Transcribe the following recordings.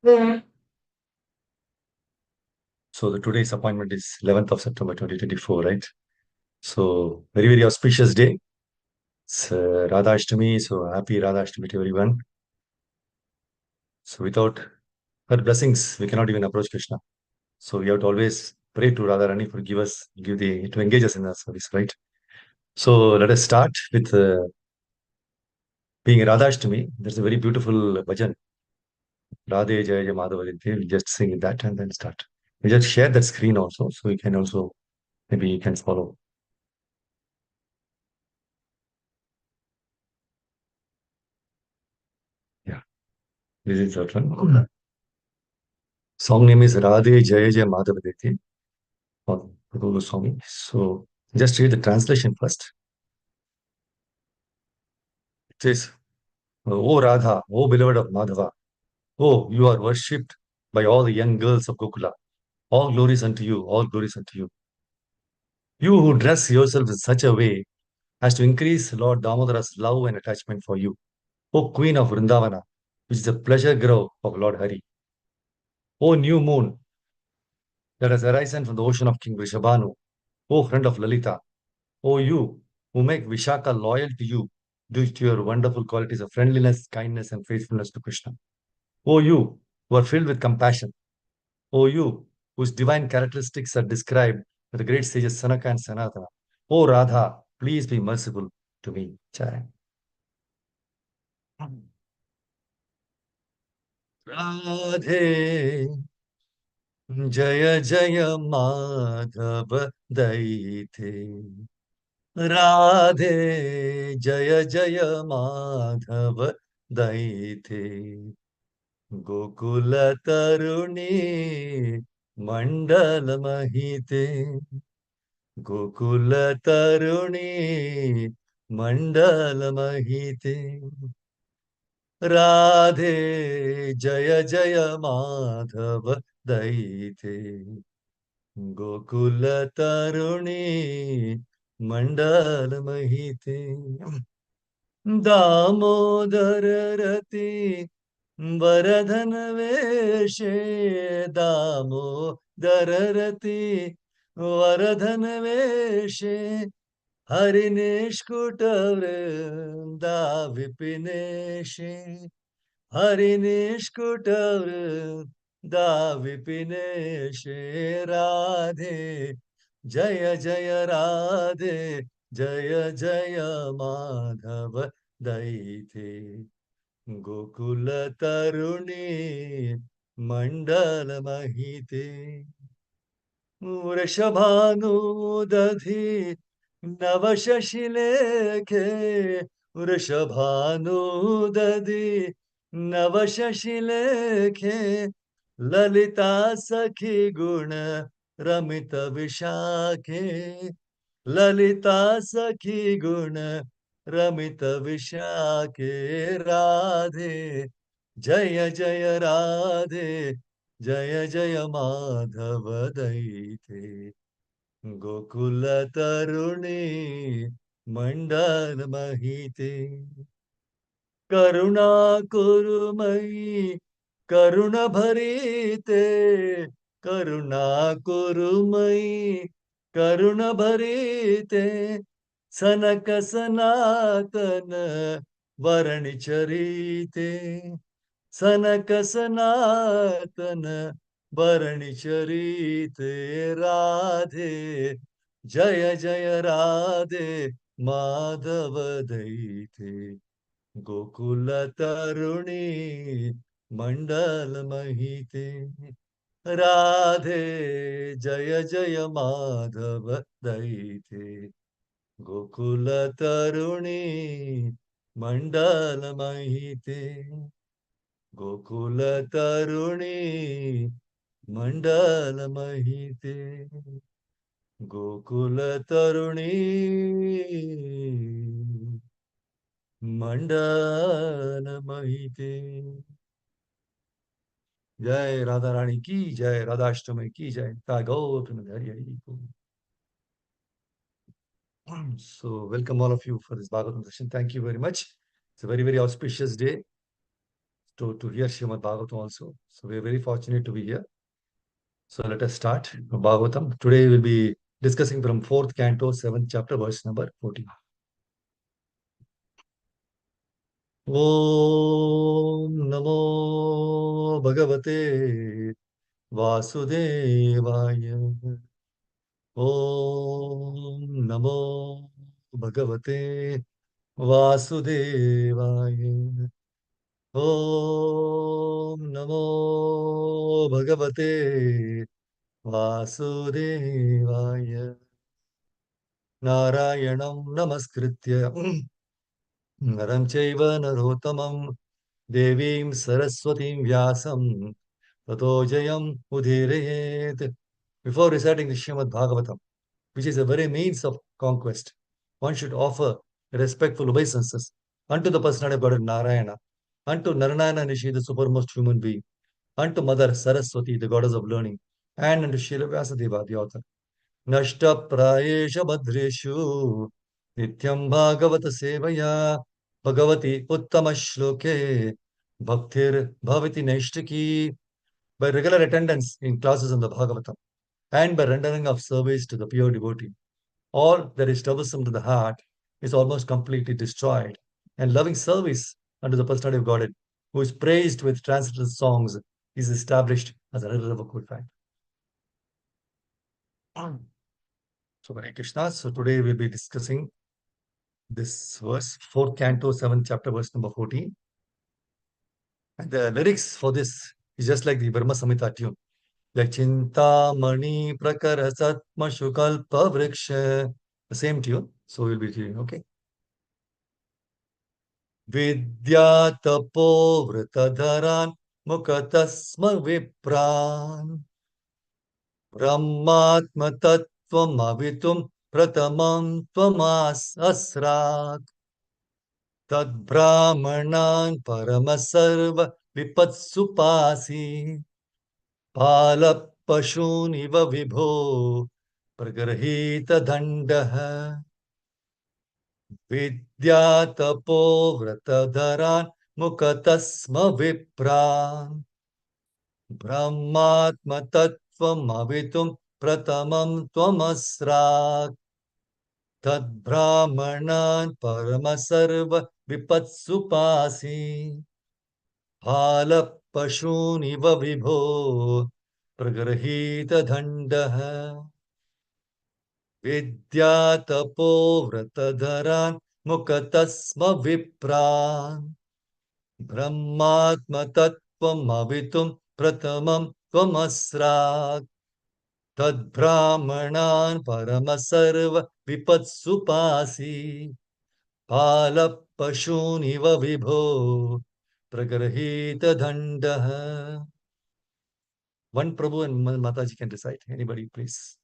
So the today's appointment is 11th of September 2024, right? So very, very auspicious day. It's Radha Ashtami, so happy Radha Ashtami to everyone. So without her blessings, we cannot even approach Krishna. So we have to always pray to Radharani for to engage us in our service, right? So let us start with being Radha Ashtami. There's a very beautiful bhajan, Radhe Jaya Jaya Madhava Jayate. We'll just sing that and then start. We just share that screen also, so we can also maybe you can follow. Yeah, this is that one. Song name is Radhe Jaya Jaya Madhava Jayate for Guru Swami. So just read the translation first. It says, O Radha, O beloved of Madhava, oh, you are worshipped by all the young girls of Gokula. All glories unto you, all glories unto you. You who dress yourself in such a way as to increase Lord Damodara's love and attachment for you. O Queen of Vrindavana, which is the pleasure grove of Lord Hari. O new moon that has arisen from the ocean of King Vrishabhanu. O friend of Lalita, O you who make Vishaka loyal to you due to your wonderful qualities of friendliness, kindness, and faithfulness to Krishna. O you who are filled with compassion. O you whose divine characteristics are described by the great sages Sanaka and Sanatana. O Radha, please be merciful to me. Jai. Radhe Jaya Jaya Madhava Daite. Radhe जय जय माधव दैथे गोकुल तरुणी मंडल महिते गोकुल तरुणी मंडल महिते राधे जय जय माधव दैथे गोकुल तरुणी मंडल महिते दामोदर रति वरधन वेशे दामोदर रति वरधन वेशे हरिनिष्कुट वृंदा विपिनेशे हरिनिष्कुट वृंदा विपिनेशे राधे जय जय राधे जय जय माधव दैथे गोकुल तरुणी मंडल महिते वृषभानुदधि नवशशिलेखे वृषभानुदधि नवशशिलेखे ललिता सखी गुण रमित विशाखे ललिता सखी गुण रमित विशाखे राधे जय जय राधे जय जय माधव दैथे गोकुल तरुणी मंडल महिते करुणा कुरुमयी करुण भरीते करुणा कुरुमयी करुण भरीते सनक सनातन वरण चरीते सनक सनातन वरण चरीते राधे जय जय राधे माधव दैथे गोकुल तरुणी मंडल महिते राधे जय जय माधव दैथे गोकुल तरुणी मंडल महिते गोकुल तरुणी मंडल महिते गोकुल तरुणी मंडल महिते जय राधा रानी की जय राधाष्टमी की जय गौर हरि हरि को So welcome all of you for this Bhagavatam session. Thank you very much. It's a very, very auspicious day. to hear Srimad Bhagavatam also. So we are very fortunate to be here. So let us start Bhagavatam. Today we will be discussing from 4th canto, 7th chapter, verse number 14. Om Namo Bhagavate Vasudevaya. Om Namo Bhagavate Vasudevaya. Om Namo Bhagavate Vasudevaya. Narayanam Namaskritya Naram Chaiva Narottamam Devim Saraswatim Vyasam Tato Jayam Udhirayet. Before reciting the Srimad Bhagavatam, which is a very means of conquest, one should offer respectful obeisances unto the personality of God Narayana, unto Narayana Rishi, the supermost human being, unto Mother Saraswati, the goddess of learning, and unto Srila Vyasadeva, the author. Nashta prayesha badreshu nityam bhagavata sevaya bhagavati uttama shloke bhaktir bhavati naishtaki. By regular attendance in classes in the Bhagavatam and by rendering of service to the pure devotee, all that is troublesome to the heart is almost completely destroyed, and loving service unto the personality of Godhead, who is praised with transcendental songs, is established as an irrevocable fact. So, Hare Krishna. So, today we'll be discussing this verse, 4th canto, 7th chapter, verse number 14. And the lyrics for this is just like the Brahma Samhita tune. Like Chintamani Prakara Satma Shukalpa Vriksha. The same tune. So, we'll be hearing, okay? Vidya Tapo Vritadharan Mukatasma Vipran Brahmatma Tattvam Avitum Pratamam Tvamas Asrak Tad Brahmanan Paramasarva Vipatsupasi Pala Pashuniva Vibho Pragrahita Dandaha Vidya Tapo Vritadharan Mukatasma Vipran Brahmatma Tattvam Avitum Pratamam Tvamasrak Tad Brahmanan Paramasarva Vipatsupasi Phala Pashuniva Vibho Pragrahita Dandaha Vidya Tapo Vritadharan Mukatasma Vipran Brahmatma Tattvam Avitum Pratamam Tvamasrak Tad Brahmanan Paramasarva Vipatsupasi Pala Pashuniva Vibho Pragrahita Dandaha. One Prabhu and Mataji can recite. Anybody, please.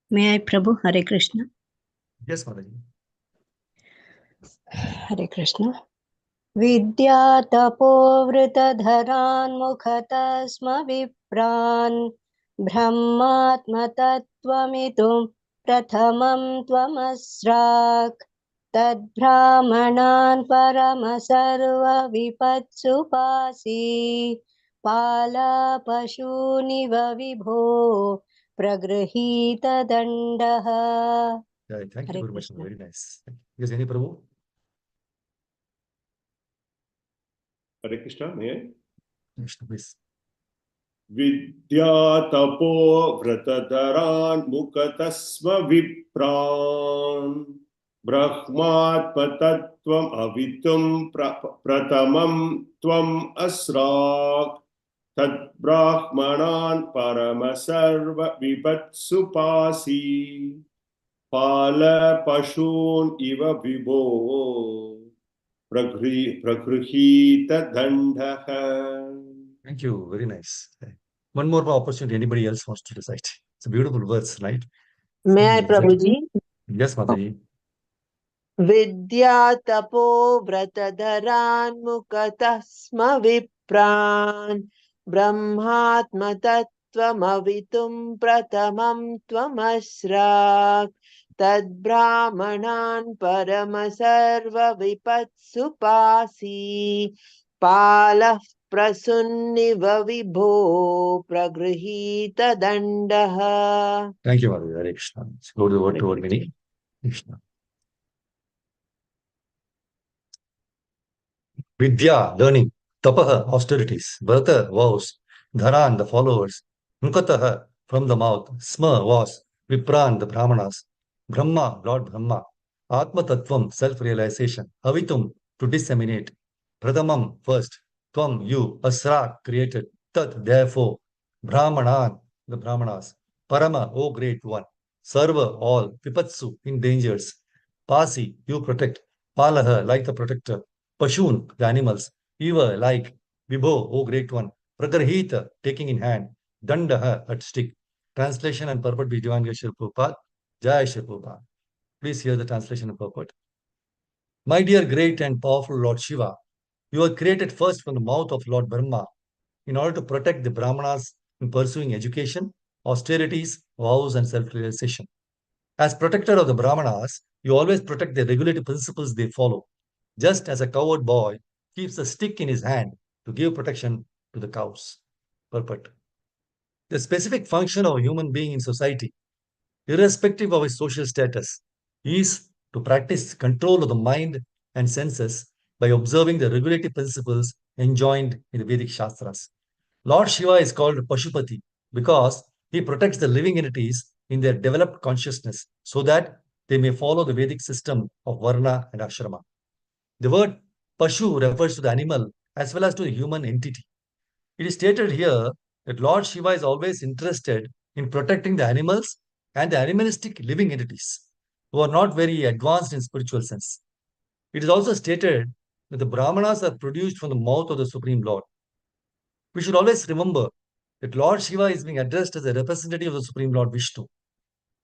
May I, Prabhu? Hare Krishna. Yes, Mataji. Hare Krishna. Vidya tapo vritadharan mukhatasma vipran brahmatma tattvamitum prathamam tvamasrak tad brahmanan paramasarva vipatsupasi pala pashuniva vibho pragrahita dandaha. Yeah, thank you Hare very much. Krishna. Very nice. Yes, any Prabhu? Hare Krishna, may I? Krishna, please. Vidya tapo vratadharan mukatasma vipran brahmat patatvam avitum pratamam tvam asrak tad brahmanan paramasarva vipatsupasi pala pashun iva vibho pragrihita dandaha. Thank you. Very nice. One more opportunity. Anybody else wants to recite? It's a beautiful words, right? May I, Recite. Prabhuji? Yes, Mataji. Vidya tapo vratadharan mukatah sma vipran brahmatma tattvam avitum pratamam tvamasrak तद्ब्राह्मणान् परमसर्वविपत्सु पासि पालः प्रसून्निव विभो प्रगृहीतदण्डः. Thank you, Madhu. Hare Krishna. Let's go to the word to word meaning. Krishna. Vidya, learning. Tapaha, austerities. Vrata, vows. Dharan, the followers. Mukataha, from the mouth. Sma, was. Vipran, the brahmanas. Brahma, Lord Brahma. Atma Tattvam, self-realization. Havitum, to disseminate. Pradamam, first. Tvam, you. Asra, created. Tat, therefore. Brahmanan, the brahmanas. Parama, O great one. Sarva, all. Pipatsu, in dangers. Pasi, you protect. Palaha, like the protector. Pashun, the animals. Eva, like. Vibho, O great one. Pragarhita, taking in hand. Dandaha, at stick. Translation and purport by Divine Geshe Prabhupada. Jai Shri Prabhupada. Please hear the translation and purport. My dear great and powerful Lord Shiva, you were created first from the mouth of Lord Brahma in order to protect the Brahmanas in pursuing education, austerities, vows, and self-realization. As protector of the Brahmanas, you always protect the regulative principles they follow, just as a cowherd boy keeps a stick in his hand to give protection to the cows. Purport. The specific function of a human being in society, irrespective of his social status, is to practice control of the mind and senses by observing the regulative principles enjoined in the Vedic Shastras. Lord Shiva is called Pashupati because he protects the living entities in their developed consciousness so that they may follow the Vedic system of Varna and Ashrama. The word Pashu refers to the animal as well as to the human entity. It is stated here that Lord Shiva is always interested in protecting the animals and the animalistic living entities who are not very advanced in spiritual sense. It is also stated that the Brahmanas are produced from the mouth of the Supreme Lord. We should always remember that Lord Shiva is being addressed as a representative of the Supreme Lord Vishnu.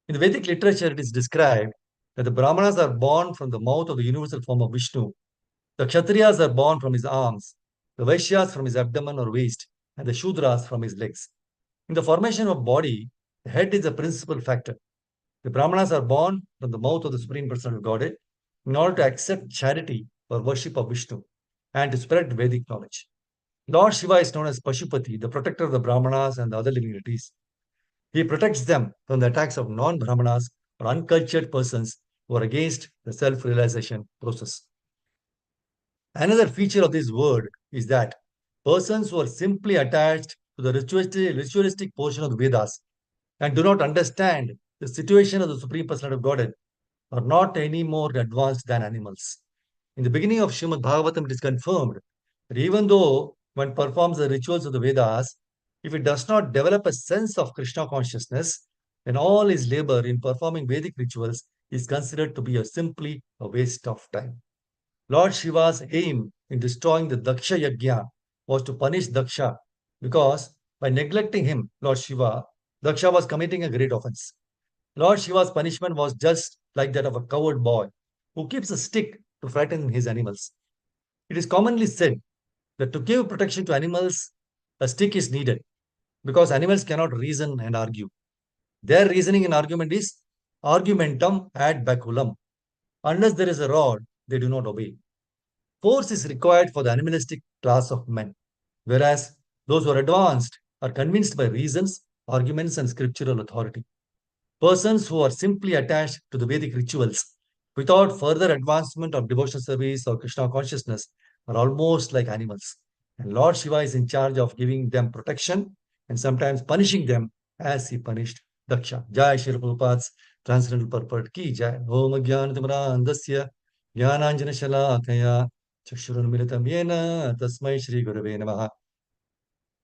In the Vedic literature, it is described that the Brahmanas are born from the mouth of the universal form of Vishnu. The Kshatriyas are born from his arms, the Vaishyas from his abdomen or waist, and the Shudras from his legs. In the formation of body, the head is a principal factor. The Brahmanas are born from the mouth of the Supreme Personality of Godhead in order to accept charity or worship of Vishnu and to spread Vedic knowledge. Lord Shiva is known as Pashupati, the protector of the Brahmanas and the other living entities. He protects them from the attacks of non-Brahmanas or uncultured persons who are against the self-realization process. Another feature of this word is that persons who are simply attached to the ritualistic portion of the Vedas and do not understand the situation of the Supreme Personality of Godhead are not any more advanced than animals. In the beginning of Srimad Bhagavatam, it is confirmed that even though one performs the rituals of the Vedas, if it does not develop a sense of Krishna consciousness, then all his labor in performing Vedic rituals is considered to be simply a waste of time. Lord Shiva's aim in destroying the Daksha Yajna was to punish Daksha because by neglecting him, Lord Shiva, Daksha was committing a great offense. Lord Shiva's punishment was just like that of a coward boy who keeps a stick to frighten his animals. It is commonly said that to give protection to animals, a stick is needed because animals cannot reason and argue. Their reasoning and argument is argumentum ad baculum. Unless there is a rod, they do not obey. Force is required for the animalistic class of men, whereas those who are advanced are convinced by reasons, arguments, and scriptural authority. Persons who are simply attached to the Vedic rituals without further advancement of devotional service or Krishna consciousness are almost like animals. And Lord Shiva is in charge of giving them protection and sometimes punishing them as he punished Daksha. Jai Shri Prabhupada's transcendental purport ki jai. Om Jnana Timrandasya Jnananjana Shalakaya Chakshurunmilitam Yena Tasmai Shri Gurave Namaha.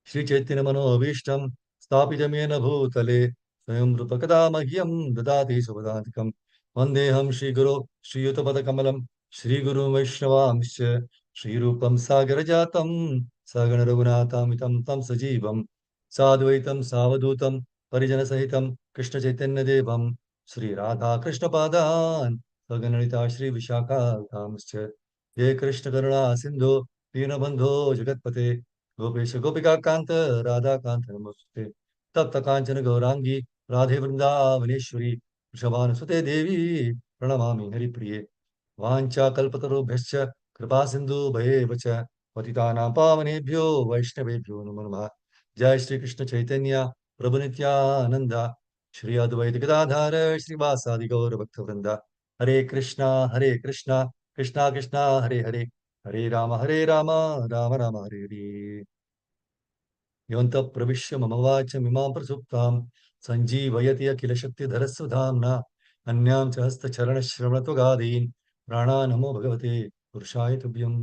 Shri Chaitanya Manobhishtam Sthapitamena Bhutale Swayam Rupakada Mahyam Dadati Subhadatikam Vandeham Shri Guru Shri Yutabada Kamalam Shri Guru Vaishnavamsha Shri Rupam Sagarajatam Sagana Raghunatamitam Tam Sajivam Sadvaitam Savadutam Parijana Sahitam Krishna Chaitanya Devam Shri Radha Krishna Padan Saganalita Shri Vishaka Tamscha Ye Krishna Karuna Sindhu Dinabandho Jagatpate Gopesh गोपिका कांत राधा कांत नमस्ते तप्त कांचन Gaurangi Radhe Vrindavaneshwari Vrishabhanusute Devi Pranamami Haripriye. Vancha kalpatarubhyascha kripa sindhu bhayevacha patitanam pavanebhyo vaishnavebhyo namo namaha. Jai Shri Krishna Chaitanya Prabhu Nityananda Shri Advaita Gadadhara Shri Vasadi Gaura Bhakta Vrinda. Hare Krishna Krishna Krishna Hare Hare Hare Rama Rama Rama Hare Hare. योऽन्तः प्रविश्य मम वाचमिमां प्रसुप्तां सञ्जीवयति अखिलशक्तिधरस्वधाम्ना अन्यां च हस्तचरणश्रवणत्वगादीन् प्राणानमो भगवते पुरुषाय तुभ्यम्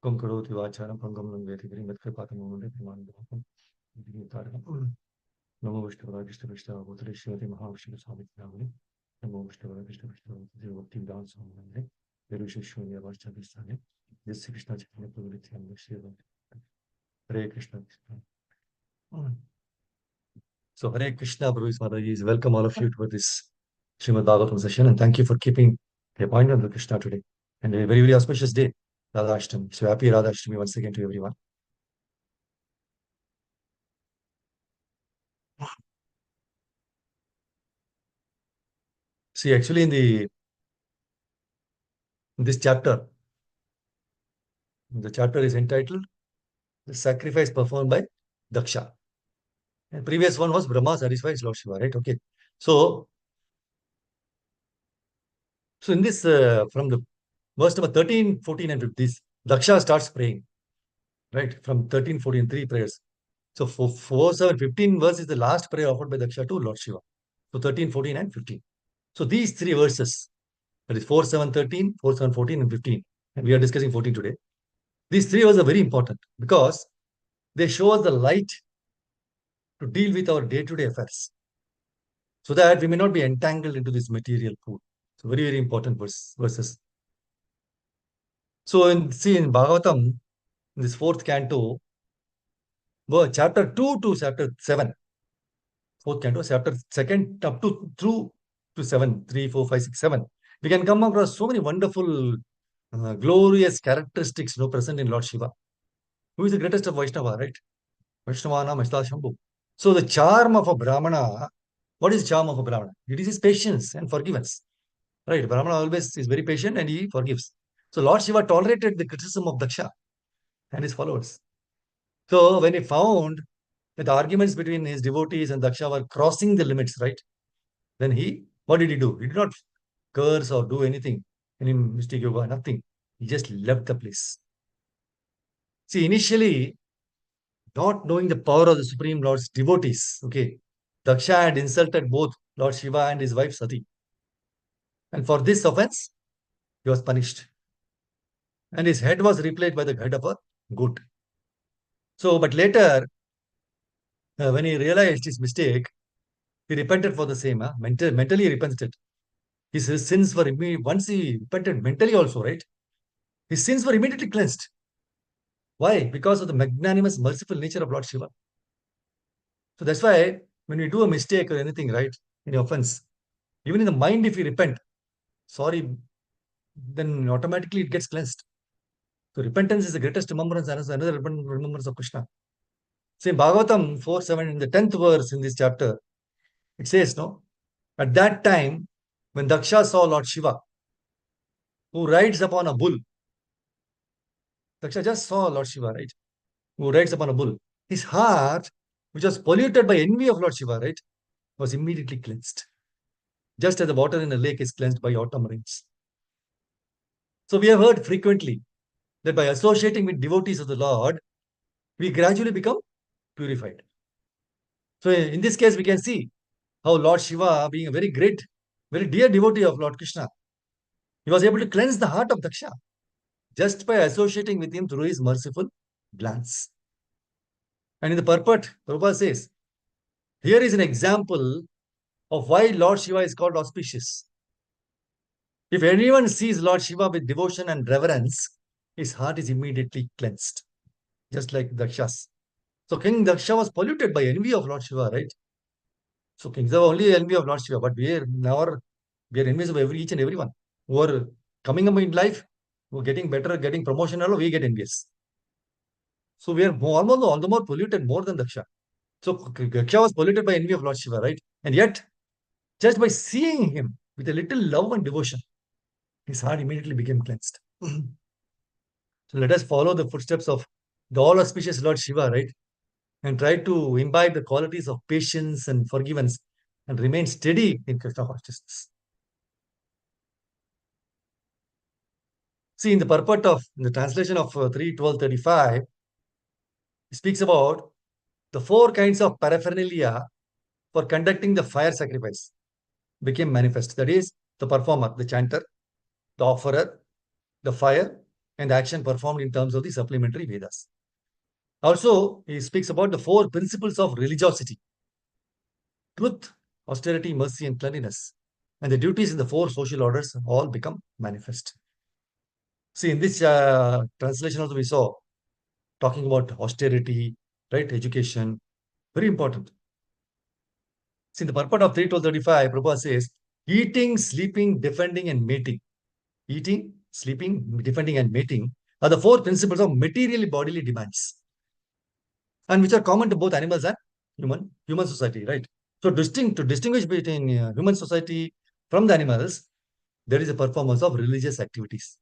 कं करोति वाचालं पङ्गं लङ्घयति गिरिं यत्कृपातमो वन्दे परमानन्दं नमो विष्णुपदाय कृष्णपृष्ठावतारे श्रीमते महाविष्णुस्वामिनामिने नमो विष्णुपदाय कृष्णपृष्ठावतारे भक्तिवेदान्त स्वामिनामिने विरुषेश्वर्यवाचार्यस्थाने यस्य कृष्णचैतन्यप्रभुनित्यानन्द Shri Hare Krishna. So Hare Krishna, Prabhuji Mataji, welcome all of you to this Srimad Bhagavatam session, and thank you for keeping the appointment with Krishna today. And a very, very auspicious day, Radha Ashtami. So happy Radha Ashtami once again to everyone. See, actually in this chapter, the chapter is entitled The Sacrifice Performed by Daksha. And previous one was Brahma satisfies Lord Shiva, right? Okay. So in this, from the verse number 13, 14, and 15, Daksha starts praying, right? From 13, 14, three prayers. So 4, 7, 15 verse is the last prayer offered by Daksha to Lord Shiva. So 13, 14, and 15. So these three verses, that is 4, 7, 13, 4, 7, 14, and 15. And we are discussing 14 today. These three verses are very important because they show us the light to deal with our day-to-day affairs, so that we may not be entangled into this material pool. So very, very important verses. So in Bhagavatam, in this fourth canto, chapter 2 to chapter 7, fourth canto, chapter second up to through to 7, 3, 4, 5, 6, 7, we can come across so many wonderful, glorious characteristics present in Lord Shiva, who is the greatest of Vaishnava, right? Vaishnavana Mashla Shambhu. So the charm of a Brahmana, what is charm of a Brahmana? It is his patience and forgiveness. Right? Brahmana always is very patient and he forgives. So Lord Shiva tolerated the criticism of Daksha and his followers. So when he found that the arguments between his devotees and Daksha were crossing the limits, right? Then what did he do? He did not curse or do anything, any mystic yoga, nothing. He just left the place. See, initially, not knowing the power of the Supreme Lord's devotees, okay, Daksha had insulted both Lord Shiva and his wife Sati. And for this offense, he was punished. And his head was replaced by the head of a goat. So, but later, when he realized his mistake, he repented for the same. Mentally repented. His sins were once he repented mentally also, right? His sins were immediately cleansed. Why? Because of the magnanimous, merciful nature of Lord Shiva. So that's why when we do a mistake or anything, right, any offense, even in the mind, if we repent, sorry, then automatically it gets cleansed. So repentance is the greatest remembrance, and another remembrance of Krishna. See, Bhagavatam 4, 7, in the 10th verse in this chapter, it says, no, at that time, when Daksha saw Lord Shiva, who rides upon a bull, Daksha just saw Lord Shiva, right, who rides upon a bull, his heart, which was polluted by envy of Lord Shiva, right, was immediately cleansed. Just as the water in a lake is cleansed by autumn rains. So we have heard frequently that by associating with devotees of the Lord, we gradually become purified. So in this case, we can see how Lord Shiva, being a very great, very dear devotee of Lord Krishna, he was able to cleanse the heart of Daksha just by associating with him through his merciful glance. And in the purport, Prabhupada says, here is an example of why Lord Shiva is called auspicious. If anyone sees Lord Shiva with devotion and reverence, his heart is immediately cleansed, just like Daksha's. So King Daksha was polluted by envy of Lord Shiva, right? So kings are only envy of Lord Shiva, but we are enemies of each and everyone who are coming up in life, who are getting better, getting promotion, all we get envious. So we are almost all the more polluted more than Daksha. So Daksha was polluted by envy of Lord Shiva, right? And yet, just by seeing him with a little love and devotion, his heart immediately became cleansed. So let us follow the footsteps of the all auspicious Lord Shiva, right? And try to imbibe the qualities of patience and forgiveness and remain steady in Krishna consciousness. See, in the purport of, in the translation of 3:12:35, it speaks about the four kinds of paraphernalia for conducting the fire sacrifice became manifest. That is, the performer, the chanter, the offerer, the fire, and the action performed in terms of the supplementary Vedas. Also, he speaks about the four principles of religiosity: truth, austerity, mercy, and cleanliness. And the duties in the four social orders all become manifest. See, in this translation also we saw talking about austerity, right? Education, very important. See, the purport of 3:12:35, Prabhupada says, eating, sleeping, defending, and mating. Eating, sleeping, defending, and mating are the four principles of material bodily demands, and which are common to both animals and human society, right? So, to distinguish between human society from the animals, there is a performance of religious activities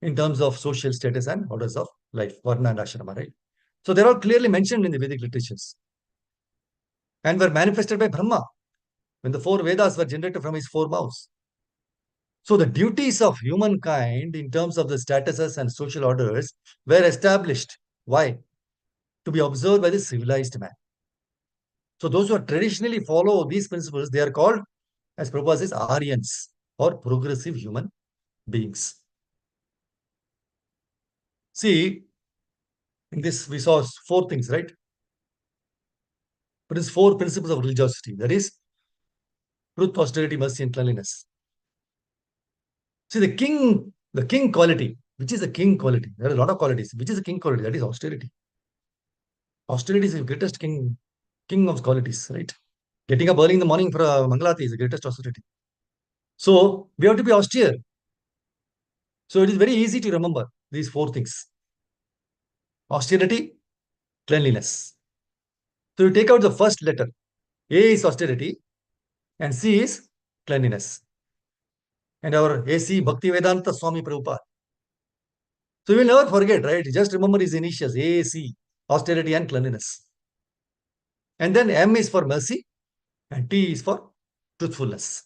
in terms of social status and orders of life, varna and ashrama, right? So, they're all clearly mentioned in the Vedic literatures and were manifested by Brahma when the four Vedas were generated from his four mouths. So, the duties of humankind in terms of the statuses and social orders were established. Why? To be observed by the civilized man. So, those who are traditionally follow these principles, they are called, as Prabhupada says, Aryans or progressive human beings. See, in this we saw four things, right? But it's four principles of religiosity. That is truth, austerity, mercy, and cleanliness. See, the king quality, which is the king quality? There are a lot of qualities. Which is the king quality? That is austerity. Austerity is the greatest king of qualities, right? Getting up early in the morning for a Mangalati is the greatest austerity. So we have to be austere. So it is very easy to remember these four things: austerity, cleanliness. So you take out the first letter. A is austerity and C is cleanliness. And our AC Bhaktivedanta Swami Prabhupada. So you will never forget, right? Just remember his initials: AAC, austerity and cleanliness. And then M is for mercy and T is for truthfulness.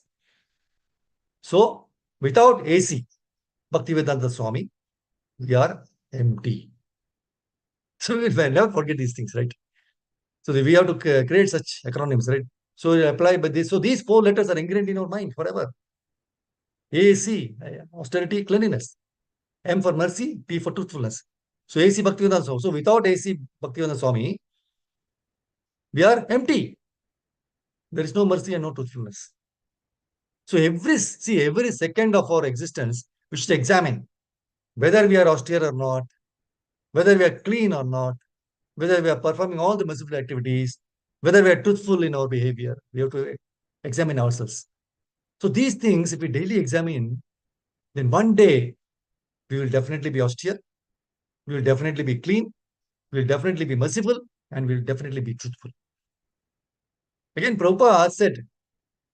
So without AC, Bhaktivedanta Swami, we are empty. So we will never forget these things, right? So we have to create such acronyms, right? So we apply by this. So these four letters are ingrained in our mind forever. AC, austerity, cleanliness. M for mercy, T for truthfulness. So AC Bhaktivedanta Swami. So without AC Bhaktivedanta Swami, we are empty. There is no mercy and no truthfulness. So every second of our existence, we should examine whether we are austere or not, whether we are clean or not, whether we are performing all the merciful activities, whether we are truthful in our behavior. We have to examine ourselves. So these things, if we daily examine, then one day we will definitely be austere, we will definitely be clean, we will definitely be merciful, and we will definitely be truthful. Again, Prabhupada said,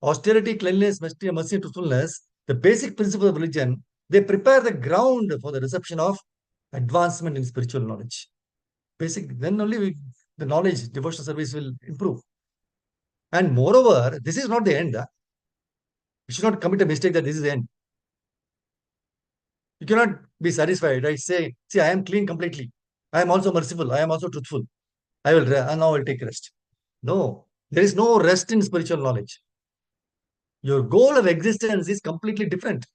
austerity, cleanliness, mercy, and truthfulness, the basic principles of religion, they prepare the ground for the reception of advancement in spiritual knowledge. Then only the knowledge, devotional service will improve. And moreover, this is not the end. You should not commit a mistake that this is the end. You cannot be satisfied, right? Say, see, I am clean completely. I am also merciful. I am also truthful. I will now I will take rest. No, there is no rest in spiritual knowledge. Your goal of existence is completely different.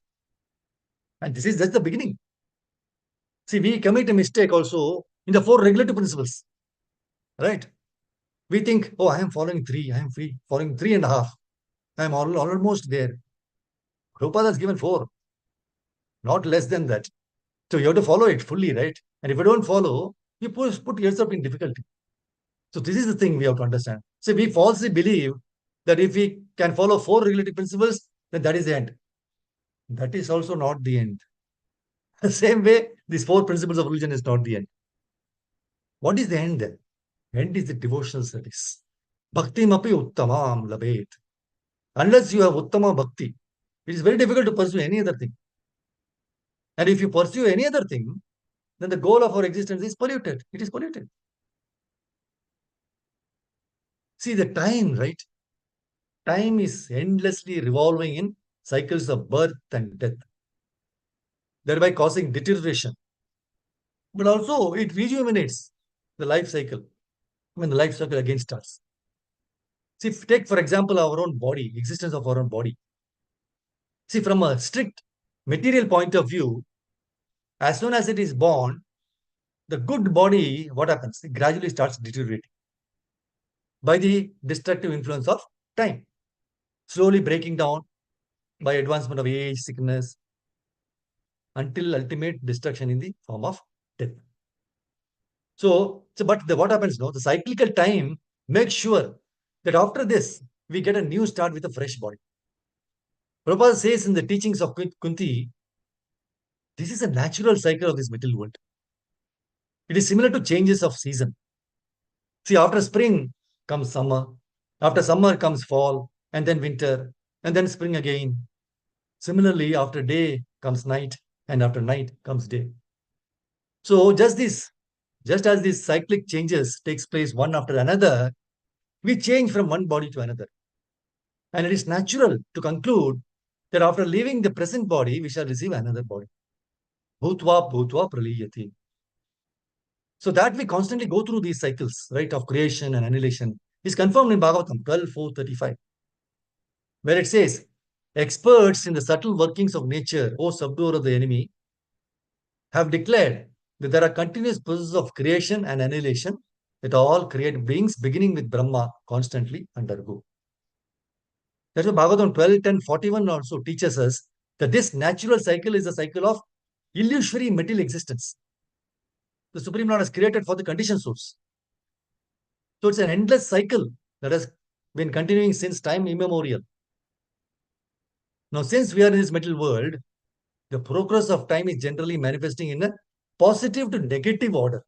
And this is just the beginning. See, we commit a mistake also in the four regulative principles, right? We think, oh, I am following three, I am following 3.5. I am almost there. Prabhupada has given 4, not less than that. So you have to follow it fully, right? And if you don't follow, you put yourself in difficulty. So this is the thing we have to understand. So we falsely believe that if we can follow 4 regulative principles, then that is the end. That is also not the end. The same way, these 4 principles of religion is not the end. What is the end then? End is the devotional service. Bhakti mapi uttamam labet. Unless you have Uttama Bhakti, it is very difficult to pursue any other thing. And if you pursue any other thing, then the goal of our existence is polluted. It is polluted. See the time, right? Time is endlessly revolving in cycles of birth and death, thereby causing deterioration. But also it rejuvenates the life cycle when the life cycle again starts. See, take for example our own body, existence of our own body. See, from a strict material point of view, as soon as it is born, the good body, what happens? It gradually starts deteriorating by the destructive influence of time, slowly breaking down by advancement of age, sickness, until ultimate destruction in the form of death. What happens now? The cyclical time makes sure that after this, we get a new start with a fresh body. Prabhupada says in the teachings of Kunti, this is a natural cycle of this material world. It is similar to changes of season. See, after spring comes summer, after summer comes fall, and then winter, and then spring again. Similarly, after day comes night, and after night comes day. So just as these cyclic changes takes place one after another, we change from one body to another. And it is natural to conclude that after leaving the present body, we shall receive another body. Bhutva bhutva praliyati. So that we constantly go through these cycles, right, of creation and annihilation is confirmed in Bhagavatam 12:4-35, where it says, experts in the subtle workings of nature, O subduer of the enemy, have declared that there are continuous processes of creation and annihilation that all create beings beginning with Brahma constantly undergo. That's why Bhagavatam 12:10-41 also teaches us that this natural cycle is a cycle of illusory material existence. The Supreme Lord has created for the conditioned souls. So it's an endless cycle that has been continuing since time immemorial. Now, since we are in this material world, the progress of time is generally manifesting in a positive to negative order,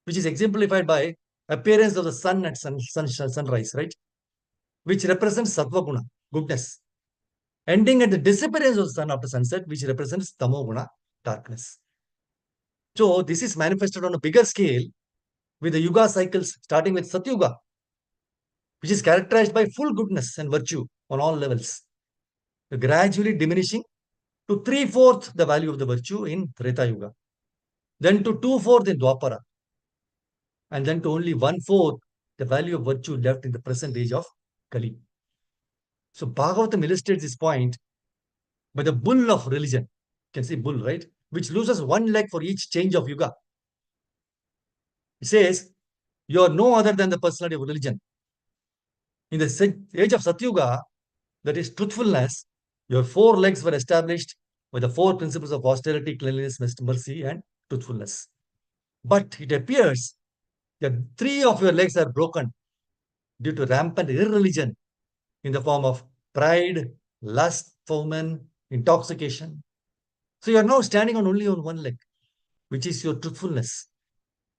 which is exemplified by appearance of the sun at sunrise, right? Which represents sattva guna, goodness, ending at the disappearance of the sun after sunset, which represents tamo guna, darkness. So this is manifested on a bigger scale with the yuga cycles starting with Satyuga, which is characterized by full goodness and virtue on all levels, gradually diminishing to 3/4 the value of the virtue in Treta Yuga, then to 2/4 in Dwapara, and then to only 1/4 the value of virtue left in the present age of Kali. So Bhagavatam illustrates this point by the bull of religion. You can see bull, right? Which loses one leg for each change of yuga. It says, you are no other than the personality of religion. In the age of Satyuga, that is truthfulness, your 4 legs were established by the 4 principles of austerity, cleanliness, mercy, and truthfulness. But it appears that 3 of your legs are broken due to rampant irreligion in the form of pride, lust for women, intoxication. So you are now standing on only on one leg, which is your truthfulness.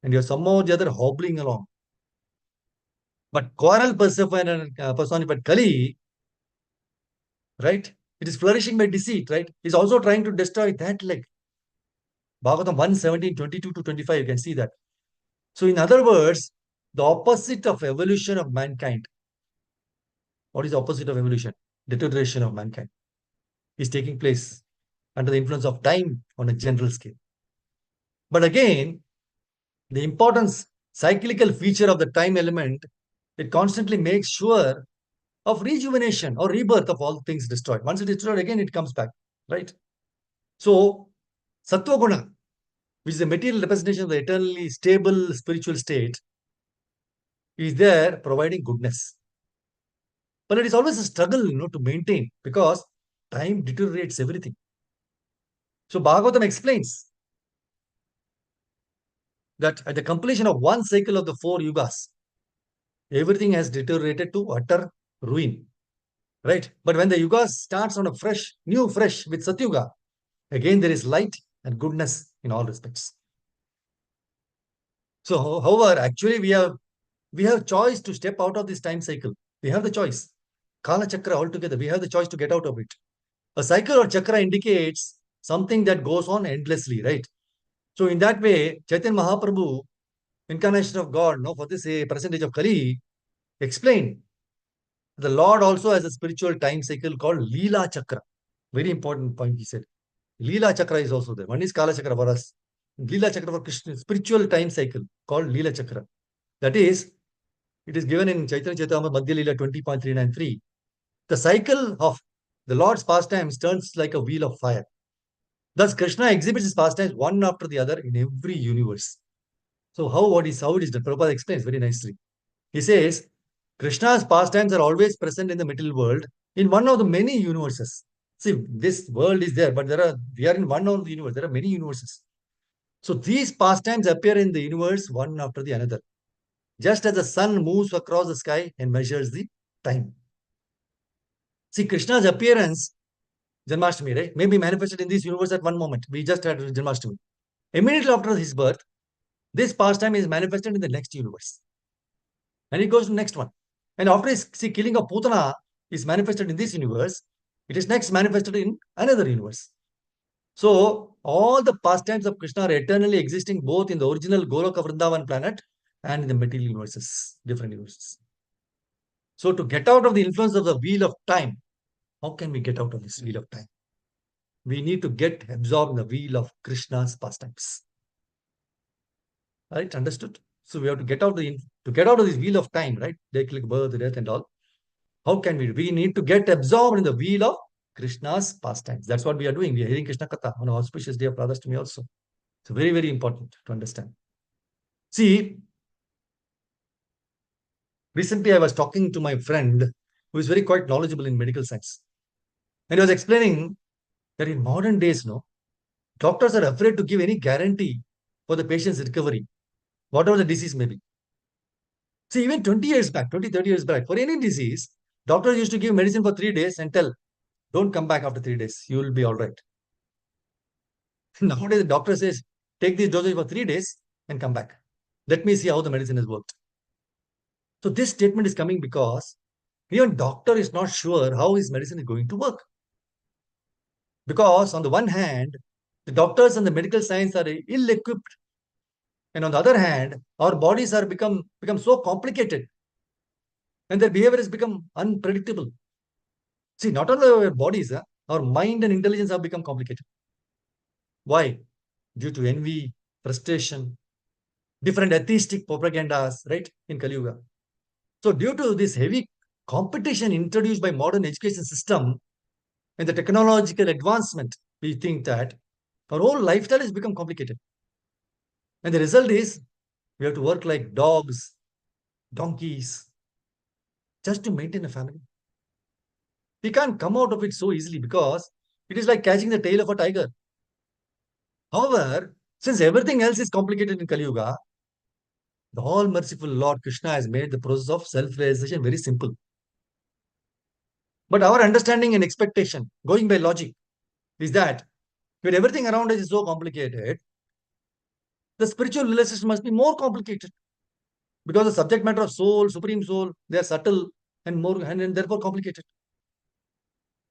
And you're somehow or the other hobbling along. But quarrel personified Kali, right? It is flourishing by deceit, right? Is also trying to destroy that leg. Bhagavatam 1:17-22-25, you can see that. So in other words, the opposite of evolution of mankind. What is the opposite of evolution? Deterioration of mankind is taking place under the influence of time on a general scale. But again, the importance, cyclical feature of the time element, it constantly makes sure of rejuvenation or rebirth of all things destroyed. Once it is destroyed, again it comes back, right? So, Sattva Guna, which is the material representation of the eternally stable spiritual state, is there providing goodness. But it is always a struggle, to maintain because time deteriorates everything. So, Bhagavatam explains that at the completion of one cycle of the 4 yugas, everything has deteriorated to utter ruin, right? But when the yuga starts on a fresh with Satyuga, again there is light and goodness in all respects. So, however, actually we have choice to step out of this time cycle We have the choice. Kala Chakra altogether, we have the choice to get out of it. A cycle or chakra indicates something that goes on endlessly, right? So in that way, Chaitanya Mahaprabhu, incarnation of God, no, for this percentage of Kali, explained the Lord also has a spiritual time cycle called Leela Chakra. Very important point he said. Leela Chakra is also there. One is Kala Chakra for us. Leela Chakra for Krishna, spiritual time cycle called Leela Chakra. That is, it is given in Chaitanya Chaitamrita Madhya Leela 20.393. The cycle of the Lord's pastimes turns like a wheel of fire. Thus, Krishna exhibits his pastimes one after the other in every universe. So, how it is done? Prabhupada explains very nicely. He says, Krishna's pastimes are always present in the material world in one of the many universes. See, this world is there, but we are in one of the universe. There are many universes. So these pastimes appear in the universe one after the another, just as the sun moves across the sky and measures the time. See, Krishna's appearance, Janmashtami, right, may be manifested in this universe at one moment. We just had Janmashtami. Immediately after his birth, this pastime is manifested in the next universe. And it goes to the next one. And after his killing of Putana is manifested in this universe, it is next manifested in another universe. So all the pastimes of Krishna are eternally existing both in the original Goloka Vrindavan planet and in the material universes, different universes. So to get out of the influence of the wheel of time, how can we get out of this wheel of time? We need to get absorbed in the wheel of Krishna's pastimes. Right? Understood? So we have to get out of this wheel of time, right? Like birth, death, and all. How can we? We need to get absorbed in the wheel of Krishna's pastimes. That's what we are doing. We are hearing Krishna Katha on an auspicious day of Radhastami also. So very, very important to understand. See, recently I was talking to my friend who is very quite knowledgeable in medical science. And he was explaining that in modern days, no, doctors are afraid to give any guarantee for the patient's recovery, whatever the disease may be. See, even 20 years back, 20, 30 years back, for any disease, doctors used to give medicine for 3 days and tell, don't come back after 3 days, you will be all right. Nowadays, the doctor says, take this dosage for 3 days and come back. Let me see how the medicine has worked. So this statement is coming because even doctor is not sure how his medicine is going to work. Because on the one hand, the doctors and the medical science are ill-equipped. And on the other hand, our bodies are become so complicated and their behavior has become unpredictable. See, not only our bodies, our mind and intelligence have become complicated. Why? Due to envy, frustration, different atheistic propagandas, right, in Kali Yuga. So due to this heavy competition introduced by modern education system and the technological advancement, we think that our whole lifestyle has become complicated. And the result is we have to work like dogs, donkeys, just to maintain a family. We can't come out of it so easily because it is like catching the tail of a tiger. However, since everything else is complicated in Kali Yuga, the all merciful Lord Krishna has made the process of self-realization very simple. But our understanding and expectation, going by logic, is that when everything around us is so complicated, the spiritual realization must be more complicated. Because the subject matter of soul, supreme soul, they are subtle and more and therefore complicated.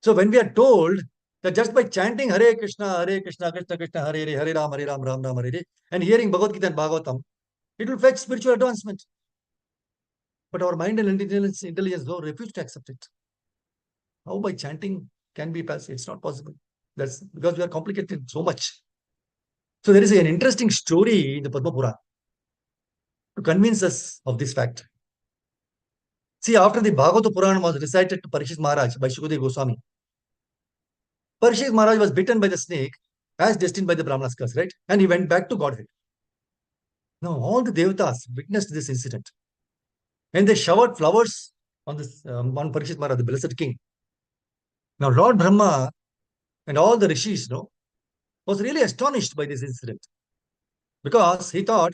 So when we are told that just by chanting Hare Krishna, Krishna Krishna, Hare Ram, Ram Ram, Hare Hare, and hearing Bhagavad Gita and Bhagavatam, it will fetch spiritual advancement. But our mind and intelligence though refuse to accept it. How by chanting can be passed? It's not possible. That's because we are complicated so much. So there is an interesting story in the Padma Purana to convince us of this fact. See, after the Bhagavata Purana was recited to Parikshit Maharaj by Shukadeva Goswami, Parikshit Maharaj was bitten by the snake as destined by the Brahmanas curse, right? And he went back to Godhead. Now, all the Devatas witnessed this incident and they showered flowers on this on Parikshit Maharaj, the blessed king. Now, Lord Brahma and all the rishis, was really astonished by this incident because he thought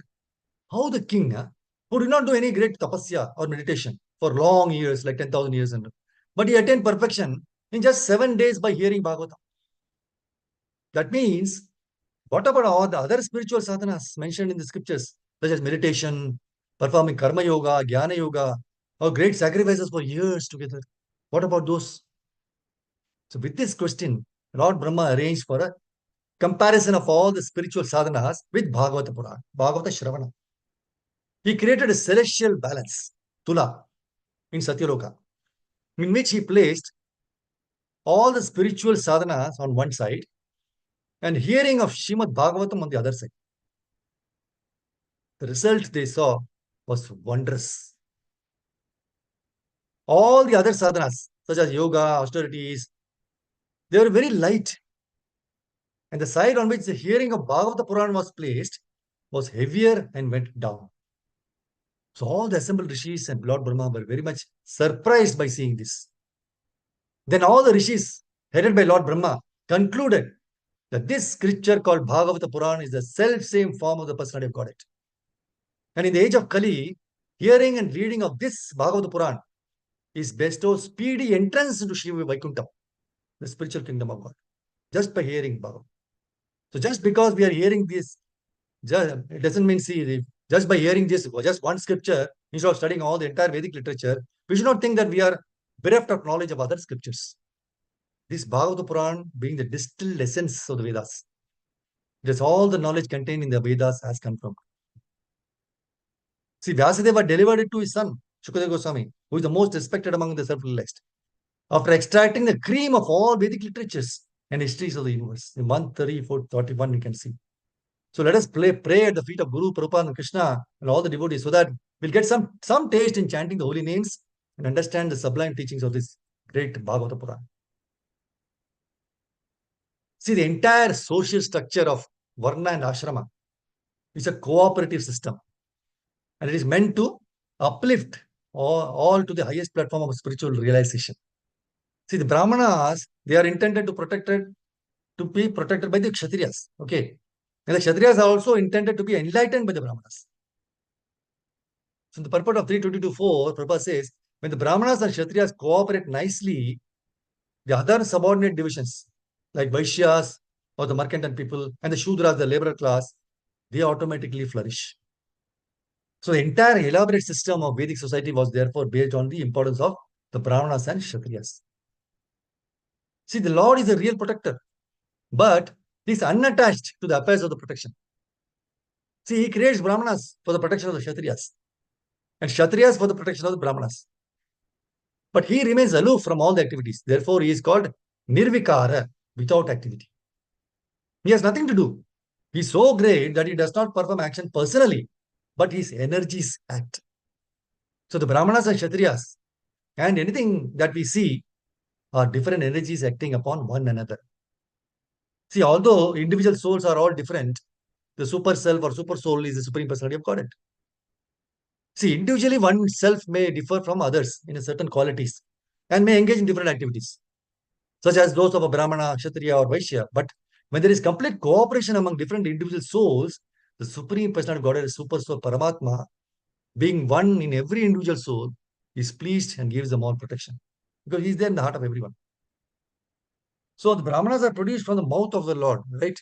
how the king, who did not do any great tapasya or meditation for long years, like 10,000 years, but he attained perfection in just 7 days by hearing Bhagavatam. That means, what about all the other spiritual sadhanas mentioned in the scriptures, such as meditation, performing karma yoga, jnana yoga, or great sacrifices for years together. What about those? So with this question, Lord Brahma arranged for a comparison of all the spiritual sadhanas with Bhagavata Purana, Bhagavata Shravana. He created a celestial balance, Tula, in Satyaloka, in which he placed all the spiritual sadhanas on one side and hearing of Srimad Bhagavatam on the other side. The result they saw was wondrous. All the other sadhanas, such as yoga, austerities, they were very light. And the side on which the hearing of Bhagavata Purana was placed was heavier and went down. So all the assembled rishis and Lord Brahma were very much surprised by seeing this. Then all the rishis, headed by Lord Brahma, concluded that this scripture called Bhagavata Purana is the self-same form of the personality of Godhead. And in the age of Kali, hearing and reading of this Bhagavata Purana is bestows speedy entrance into Shiva Vaikuntha, the spiritual kingdom of God, just by hearing Bhagavad. So just because we are hearing this, it doesn't mean, see, just by hearing this, just one scripture, instead of studying all the entire Vedic literature, we should not think that we are bereft of knowledge of other scriptures. This Bhagavata Purana being the distilled essence of the Vedas. It is all the knowledge contained in the Vedas has come from. See, Vyasadeva delivered it to his son, Shukadeva Goswami, who is the most respected among the self-realized. After extracting the cream of all Vedic literatures and histories of the universe, in 134-41 you can see. So let us pray at the feet of Guru, Prabhupada, and Krishna and all the devotees so that we'll get some taste in chanting the holy names and understand the sublime teachings of this great Bhagavata Purana. See, the entire social structure of Varna and Ashrama is a cooperative system. And it is meant to uplift all to the highest platform of spiritual realization. See, the Brahmanas, they are intended to be protected by the Kshatriyas. Okay. And the Kshatriyas are also intended to be enlightened by the Brahmanas. So the purport of 322.4, Prabhupada says, when the Brahmanas and Kshatriyas cooperate nicely, the other subordinate divisions, like Vaishyas or the mercantile people and the Shudras, the laborer class, they automatically flourish. So the entire elaborate system of Vedic society was therefore based on the importance of the Brahmanas and Kshatriyas. See, the Lord is a real protector, but he is unattached to the affairs of the protection. See, he creates Brahmanas for the protection of the Kshatriyas and Kshatriyas for the protection of the Brahmanas. But he remains aloof from all the activities. Therefore, he is called Nirvikara, without activity. He has nothing to do. He is so great that he does not perform action personally, but his energies act. So the Brahmanas and Kshatriyas and anything that we see are different energies acting upon one another. See, although individual souls are all different, the super self or super soul is the supreme personality of Godhead. See, individually one self may differ from others in certain qualities and may engage in different activities, such as those of a Brahmana, Kshatriya, or Vaishya. But when there is complete cooperation among different individual souls, the supreme personality of Godhead, super soul, Paramatma, being one in every individual soul, is pleased and gives them all protection because he is there in the heart of everyone. So the Brahmanas are produced from the mouth of the Lord, right?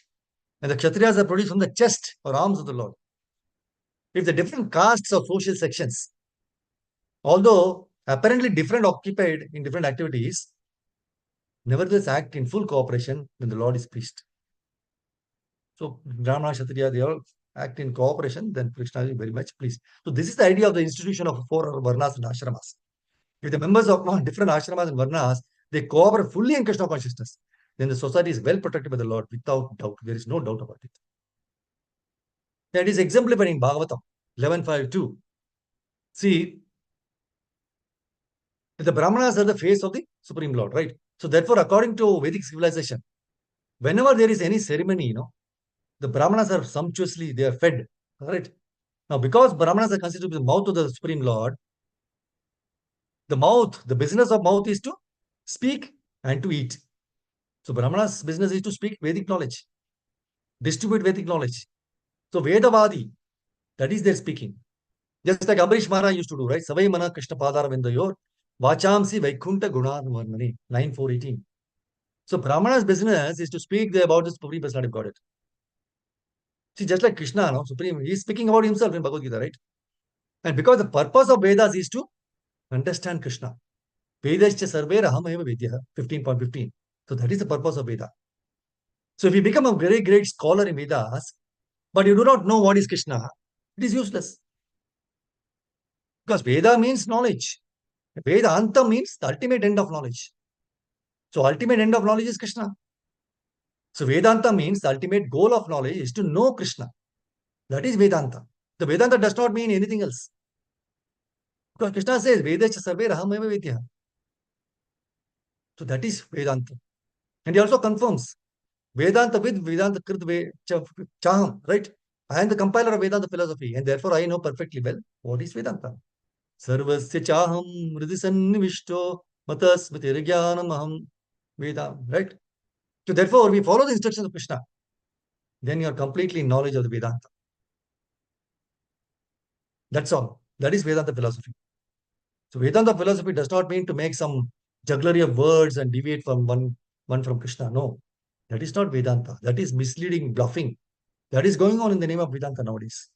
And the Kshatriyas are produced from the chest or arms of the Lord. If the different castes or social sections, although apparently different occupied in different activities, nevertheless act in full cooperation, then the Lord is pleased. So Brahmana, Kshatriya, they all act in cooperation, then Krishna is very much pleased. So this is the idea of the institution of 4 Varnas and Ashramas. If the members of different Ashramas and Varnas, they cooperate fully in Krishna consciousness, then the society is well protected by the Lord without doubt. There is no doubt about it. That is exemplified in Bhagavatam 11.5.2. See, the Brahmanas are the face of the Supreme Lord, right? So therefore, according to Vedic civilization, whenever there is any ceremony, the Brahmanas are sumptuously, they are fed, right? Now, because Brahmanas are considered to be the mouth of the Supreme Lord, the business of mouth is to speak and to eat. So Brahmana's business is to speak Vedic knowledge, distribute Vedic knowledge. So Vedavadi, that is their speaking. Just like Ambarish Maharaj used to do, right? Savai mana Krishna padara vendayor, vachamsi vaikunta gunan varnani, 9.4.18. So Brahmana's business is to speak about the Supreme Personality of Godhead. See, just like Krishna, Supreme, he is speaking about himself in Bhagavad Gita, right? And because the purpose of Vedas is to Understand Krishna. Vedascha sarver aham eva Vedya, 15.15. So that is the purpose of Veda. So if you become a very great scholar in Vedas, but you do not know what is Krishna, it is useless. Because Veda means knowledge. Vedanta means the ultimate end of knowledge. So ultimate end of knowledge is Krishna. So Vedanta means the ultimate goal of knowledge is to know Krishna. That is Vedanta. The Vedanta does not mean anything else. Because Krishna says, Vedascha sarve aham eva Vedya. So that is Vedanta. And he also confirms Vedanta with Vedanta Krit Chaham, right? I am the compiler of Vedanta philosophy, and therefore I know perfectly well what is Vedanta. Sarvasya Chaham Hridisannivishto Matasmritirjnanam Aham Vedam, right? So therefore, we follow the instructions of Krishna. Then you are completely in knowledge of the Vedanta. That's all. That is Vedanta philosophy. So Vedanta philosophy does not mean to make some jugglery of words and deviate from one from Krishna. No, that is not Vedanta. That is misleading, bluffing. That is going on in the name of Vedanta nowadays.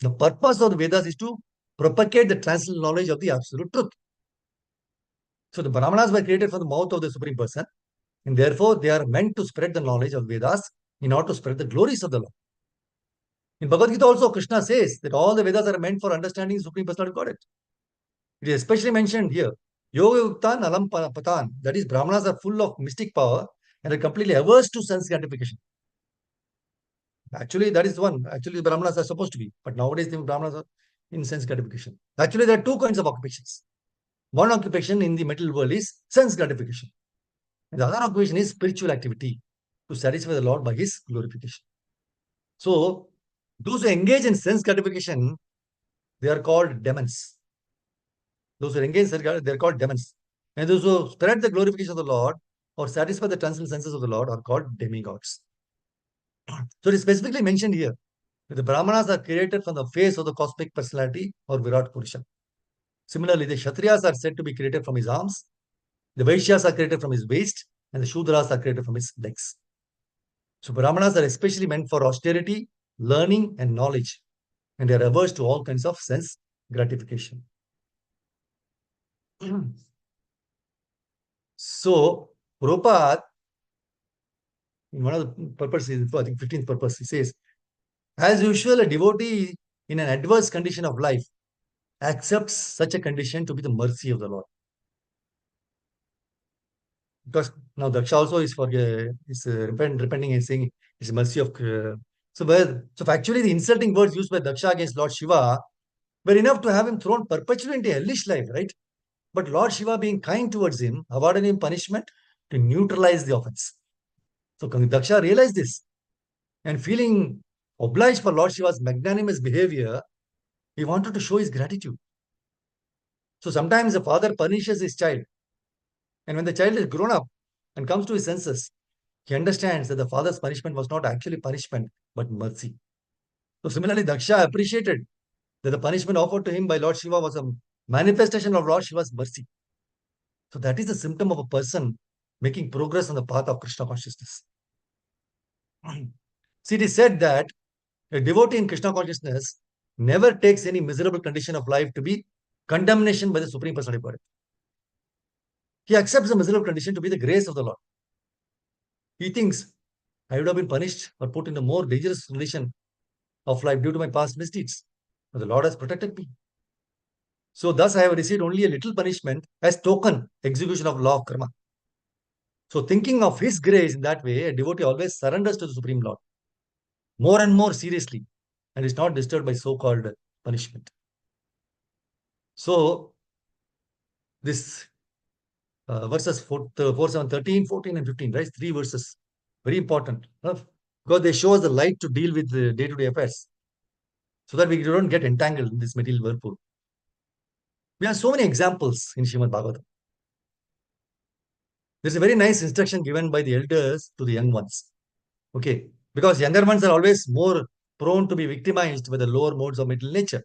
The purpose of the Vedas is to propagate the transcendental knowledge of the absolute truth. So the Brahmanas were created from the mouth of the Supreme Person, and therefore they are meant to spread the knowledge of Vedas in order to spread the glories of the Lord. In Bhagavad Gita also, Krishna says that all the Vedas are meant for understanding the Supreme Personality of Godhead. It is especially mentioned here. Yoga Yuktan Alam Patan. That is, Brahmanas are full of mystic power and are completely averse to sense gratification. Actually, that is the one. Actually, the Brahmanas are supposed to be. But nowadays, the Brahmanas are in sense gratification. Actually, there are two kinds of occupations. One occupation in the material world is sense gratification. And the other occupation is spiritual activity to satisfy the Lord by his glorification. So, those who engage in sense gratification, they are called demons. Those who engage in sense gratification, they are called demons. And those who spread the glorification of the Lord or satisfy the transcendental senses of the Lord are called demigods. So, it is specifically mentioned here that the Brahmanas are created from the face of the cosmic personality or Virat Purusha. Similarly, the Kshatriyas are said to be created from his arms, the Vaishyas are created from his waist, and the Shudras are created from his legs. So Brahmanas are especially meant for austerity, learning, and knowledge, and they are averse to all kinds of sense gratification. So Prabhupada, in one of the purposes, I think 15th purpose, he says, as usual, a devotee in an adverse condition of life accepts such a condition to be the mercy of the Lord. Because now Daksha also is for repenting and saying it's mercy of so actually the insulting words used by Daksha against Lord Shiva were enough to have him thrown perpetually into hellish life, right? But Lord Shiva, being kind towards him, awarded him punishment to neutralize the offense. So Daksha realized this, and feeling obliged for Lord Shiva's magnanimous behavior, he wanted to show his gratitude. So sometimes the father punishes his child, and when the child is grown up and comes to his senses, he understands that the father's punishment was not actually punishment, but mercy. So similarly, Daksha appreciated that the punishment offered to him by Lord Shiva was a manifestation of Lord Shiva's mercy. So that is the symptom of a person making progress on the path of Krishna consciousness. See, it is said that a devotee in Krishna consciousness never takes any miserable condition of life to be condemnation by the Supreme Personality of Godhead. He accepts the miserable condition to be the grace of the Lord. He thinks, I would have been punished or put in a more dangerous condition of life due to my past misdeeds. But the Lord has protected me. So thus I have received only a little punishment as token execution of law of karma. So thinking of his grace in that way, a devotee always surrenders to the Supreme Lord more and more seriously and is not disturbed by so-called punishment. So this verses 4, 7, 13, 14 and 15, right? 3 verses. Very important. Because they show us the light to deal with the day-to-day affairs. So that we don't get entangled in this material whirlpool. We have so many examples in Srimad Bhagavatam. There's a very nice instruction given by the elders to the young ones. Okay. Because younger ones are always more prone to be victimized by the lower modes of material nature.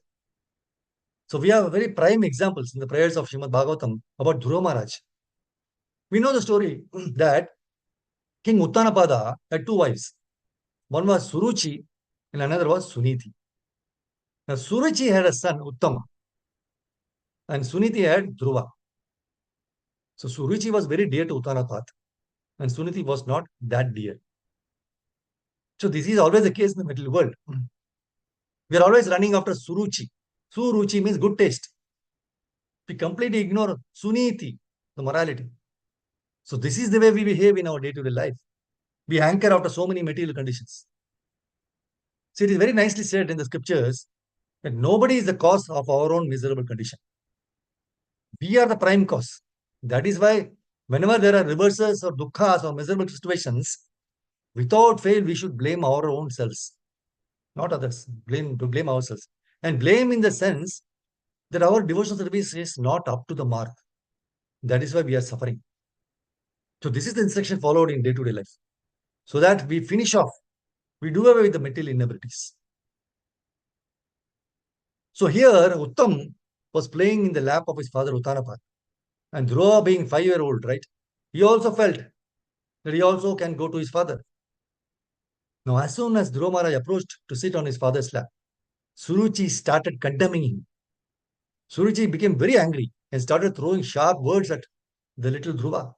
So we have very prime examples in the prayers of Srimad Bhagavatam about Dhruva Maharaj. We know the story that King Uttanapada had 2 wives. One was Suruchi and another was Suniti. Now Suruchi had a son, Uttama. and Suniti had Dhruva. So Suruchi was very dear to Uttanapath, and Suniti was not that dear. So this is always the case in the material world. We are always running after Suruchi. Suruchi means good taste. We completely ignore Suniti, the morality. So this is the way we behave in our day-to-day life. We anchor after so many material conditions. So it is very nicely said in the scriptures that nobody is the cause of our own miserable condition. We are the prime cause. That is why whenever there are reverses or dukkhas or miserable situations, without fail, we should blame our own selves, not others. Blame ourselves. And blame in the sense that our devotional service is not up to the mark. That is why we are suffering. So this is the instruction followed in day-to-day life. So that we finish off, we do away with the material inabilities. So here, Uttam was playing in the lap of his father Uttanapath. And Dhruva being 5-year-old, right? He also felt that he also can go to his father. Now, as soon as Dhruva Maharaj approached to sit on his father's lap, Suruchi started condemning him. Suruchi became very angry and started throwing sharp words at the little Dhruva.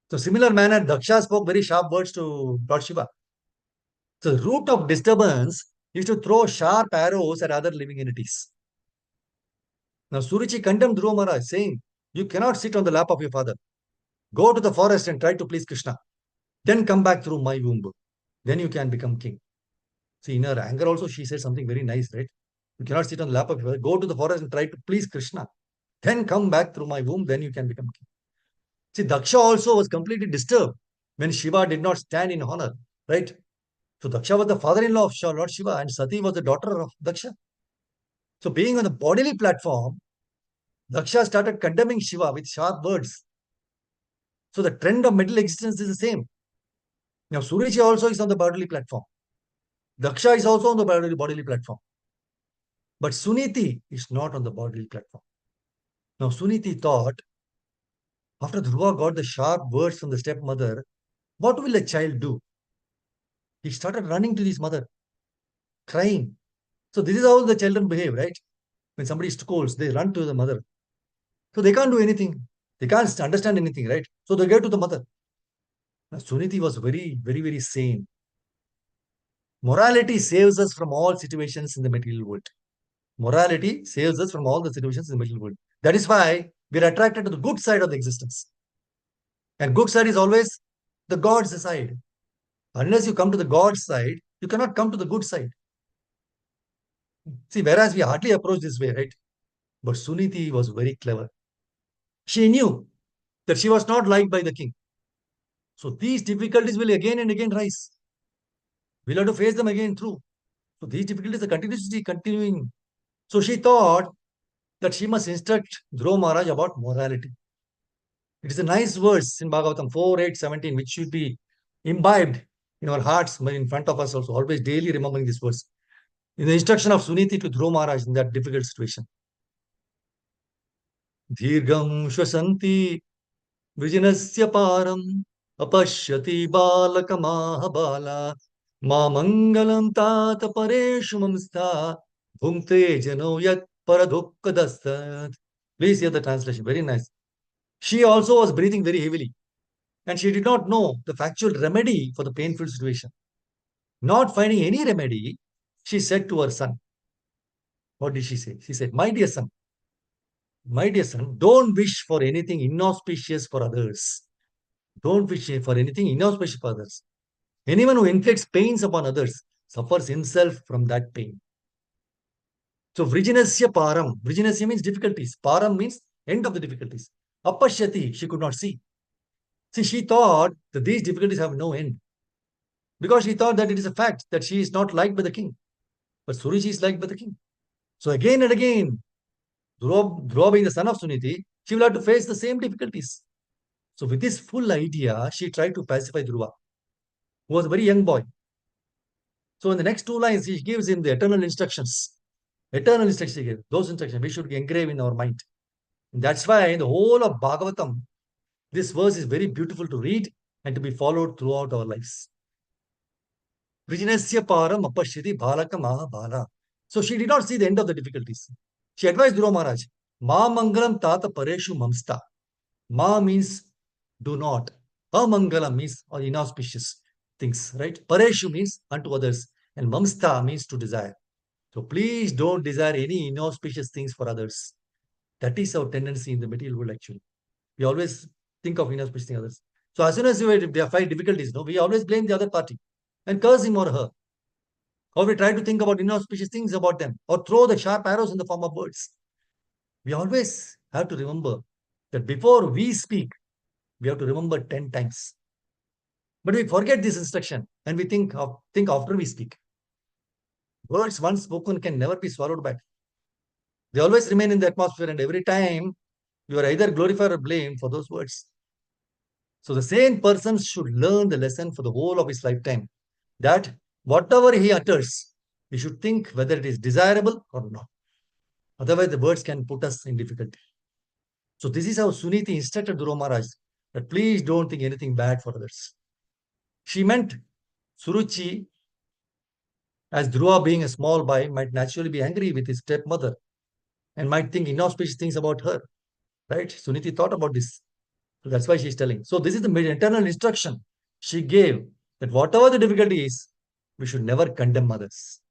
So, similar manner, Daksha spoke very sharp words to Lord Shiva. So, the root of disturbance is to throw sharp arrows at other living entities. Now, Suruchi condemned Dhruva Maharaj, saying, "You cannot sit on the lap of your father. Go to the forest and try to please Krishna. Then come back through my womb. Then you can become king." See, in her anger also, she said something very nice, right? You cannot sit on the lap of your father. Go to the forest and try to please Krishna. Then come back through my womb. Then you can become king. See, Daksha also was completely disturbed when Shiva did not stand in honor, right? So Daksha was the father-in-law of Lord Shiva, and Sati was the daughter of Daksha. So being on the bodily platform, Daksha started condemning Shiva with sharp words. So the trend of middle existence is the same. Now Sureshi also is on the bodily platform. Daksha is also on the bodily platform. But Suniti is not on the bodily platform. Now Suniti thought, after Dhruva got the sharp words from the stepmother, what will a child do? He started running to his mother, crying. So this is how the children behave, right? When somebody scolds, they run to the mother. So they can't do anything. They can't understand anything, right? So they go to the mother. Now, Suniti was very, very, very sane. Morality saves us from all situations in the material world. Morality saves us from all the situations in the material world. That is why we are attracted to the good side of the existence. And good side is always the God's side. Unless you come to the God's side, you cannot come to the good side. See, whereas we hardly approach this way, right? But Suniti was very clever. She knew that she was not liked by the king. So these difficulties will again and again rise. We'll have to face them again through. So these difficulties are continuously continuing. So she thought that she must instruct Dhruva Maharaj about morality. It is a nice verse in Bhagavatam 4:8-17, which should be imbibed in our hearts, in front of us also, always daily remembering this verse. In the instruction of Suniti to Dhruva Maharaj in that difficult situation. Dhirgam Shwasanti Vijinasya Param Apashyati Balakamahabala Ma Mangalam Tata Pareshu Mamstha Bhumte Jano Yat Paradhukkadastat. Please hear the translation. Very nice. She also was breathing very heavily, and she did not know the factual remedy for the painful situation. Not finding any remedy, she said to her son, what did she say? She said, my dear son, don't wish for anything inauspicious for others. Don't wish for anything inauspicious for others. Anyone who inflicts pains upon others suffers himself from that pain. So, Vrijinasya param. Vrijinasya means difficulties. Param means end of the difficulties. Apashyati, she could not see. See, she thought that these difficulties have no end. Because she thought that it is a fact that she is not liked by the king. But Suruchi is liked by the king. So again and again, Dhruva being the son of Suniti, she will have to face the same difficulties. So with this full idea, she tried to pacify Dhruva, who was a very young boy. So in the next two lines, she gives him the eternal instructions. Eternal instructions she gave. Those instructions we should engrave in our mind. And that's why in the whole of Bhagavatam, this verse is very beautiful to read and to be followed throughout our lives. Vrijinasya param apashyati bhalaka mahabala. So she did not see the end of the difficulties. She advised Dhruva Maharaj, Ma Mangalam Tata Pareshu Mamsta. Ma means do not. Amangalam means inauspicious things, right? Pareshu means unto others. And Mamsta means to desire. So please don't desire any inauspicious things for others. That is our tendency in the material world, actually. We always think of inauspicious things others. So as soon as we find difficulties, no, we always blame the other party and curse him or her. Or we try to think about inauspicious things about them, or throw the sharp arrows in the form of words. We always have to remember that before we speak, we have to remember 10 times. But we forget this instruction and we think after we speak. Words once spoken can never be swallowed back. They always remain in the atmosphere, and every time you are either glorified or blamed for those words. So the same person should learn the lesson for the whole of his lifetime, that whatever he utters, he should think whether it is desirable or not. Otherwise, the words can put us in difficulty. So this is how Suniti instructed Dhruva Maharaj, that please don't think anything bad for others. She meant Suruchi, as Dhruva, being a small boy, might naturally be angry with his stepmother and might think inauspicious things about her. Right? Suniti thought about this. So that's why she's telling. So this is the internal instruction she gave, that whatever the difficulty is, we should never condemn others.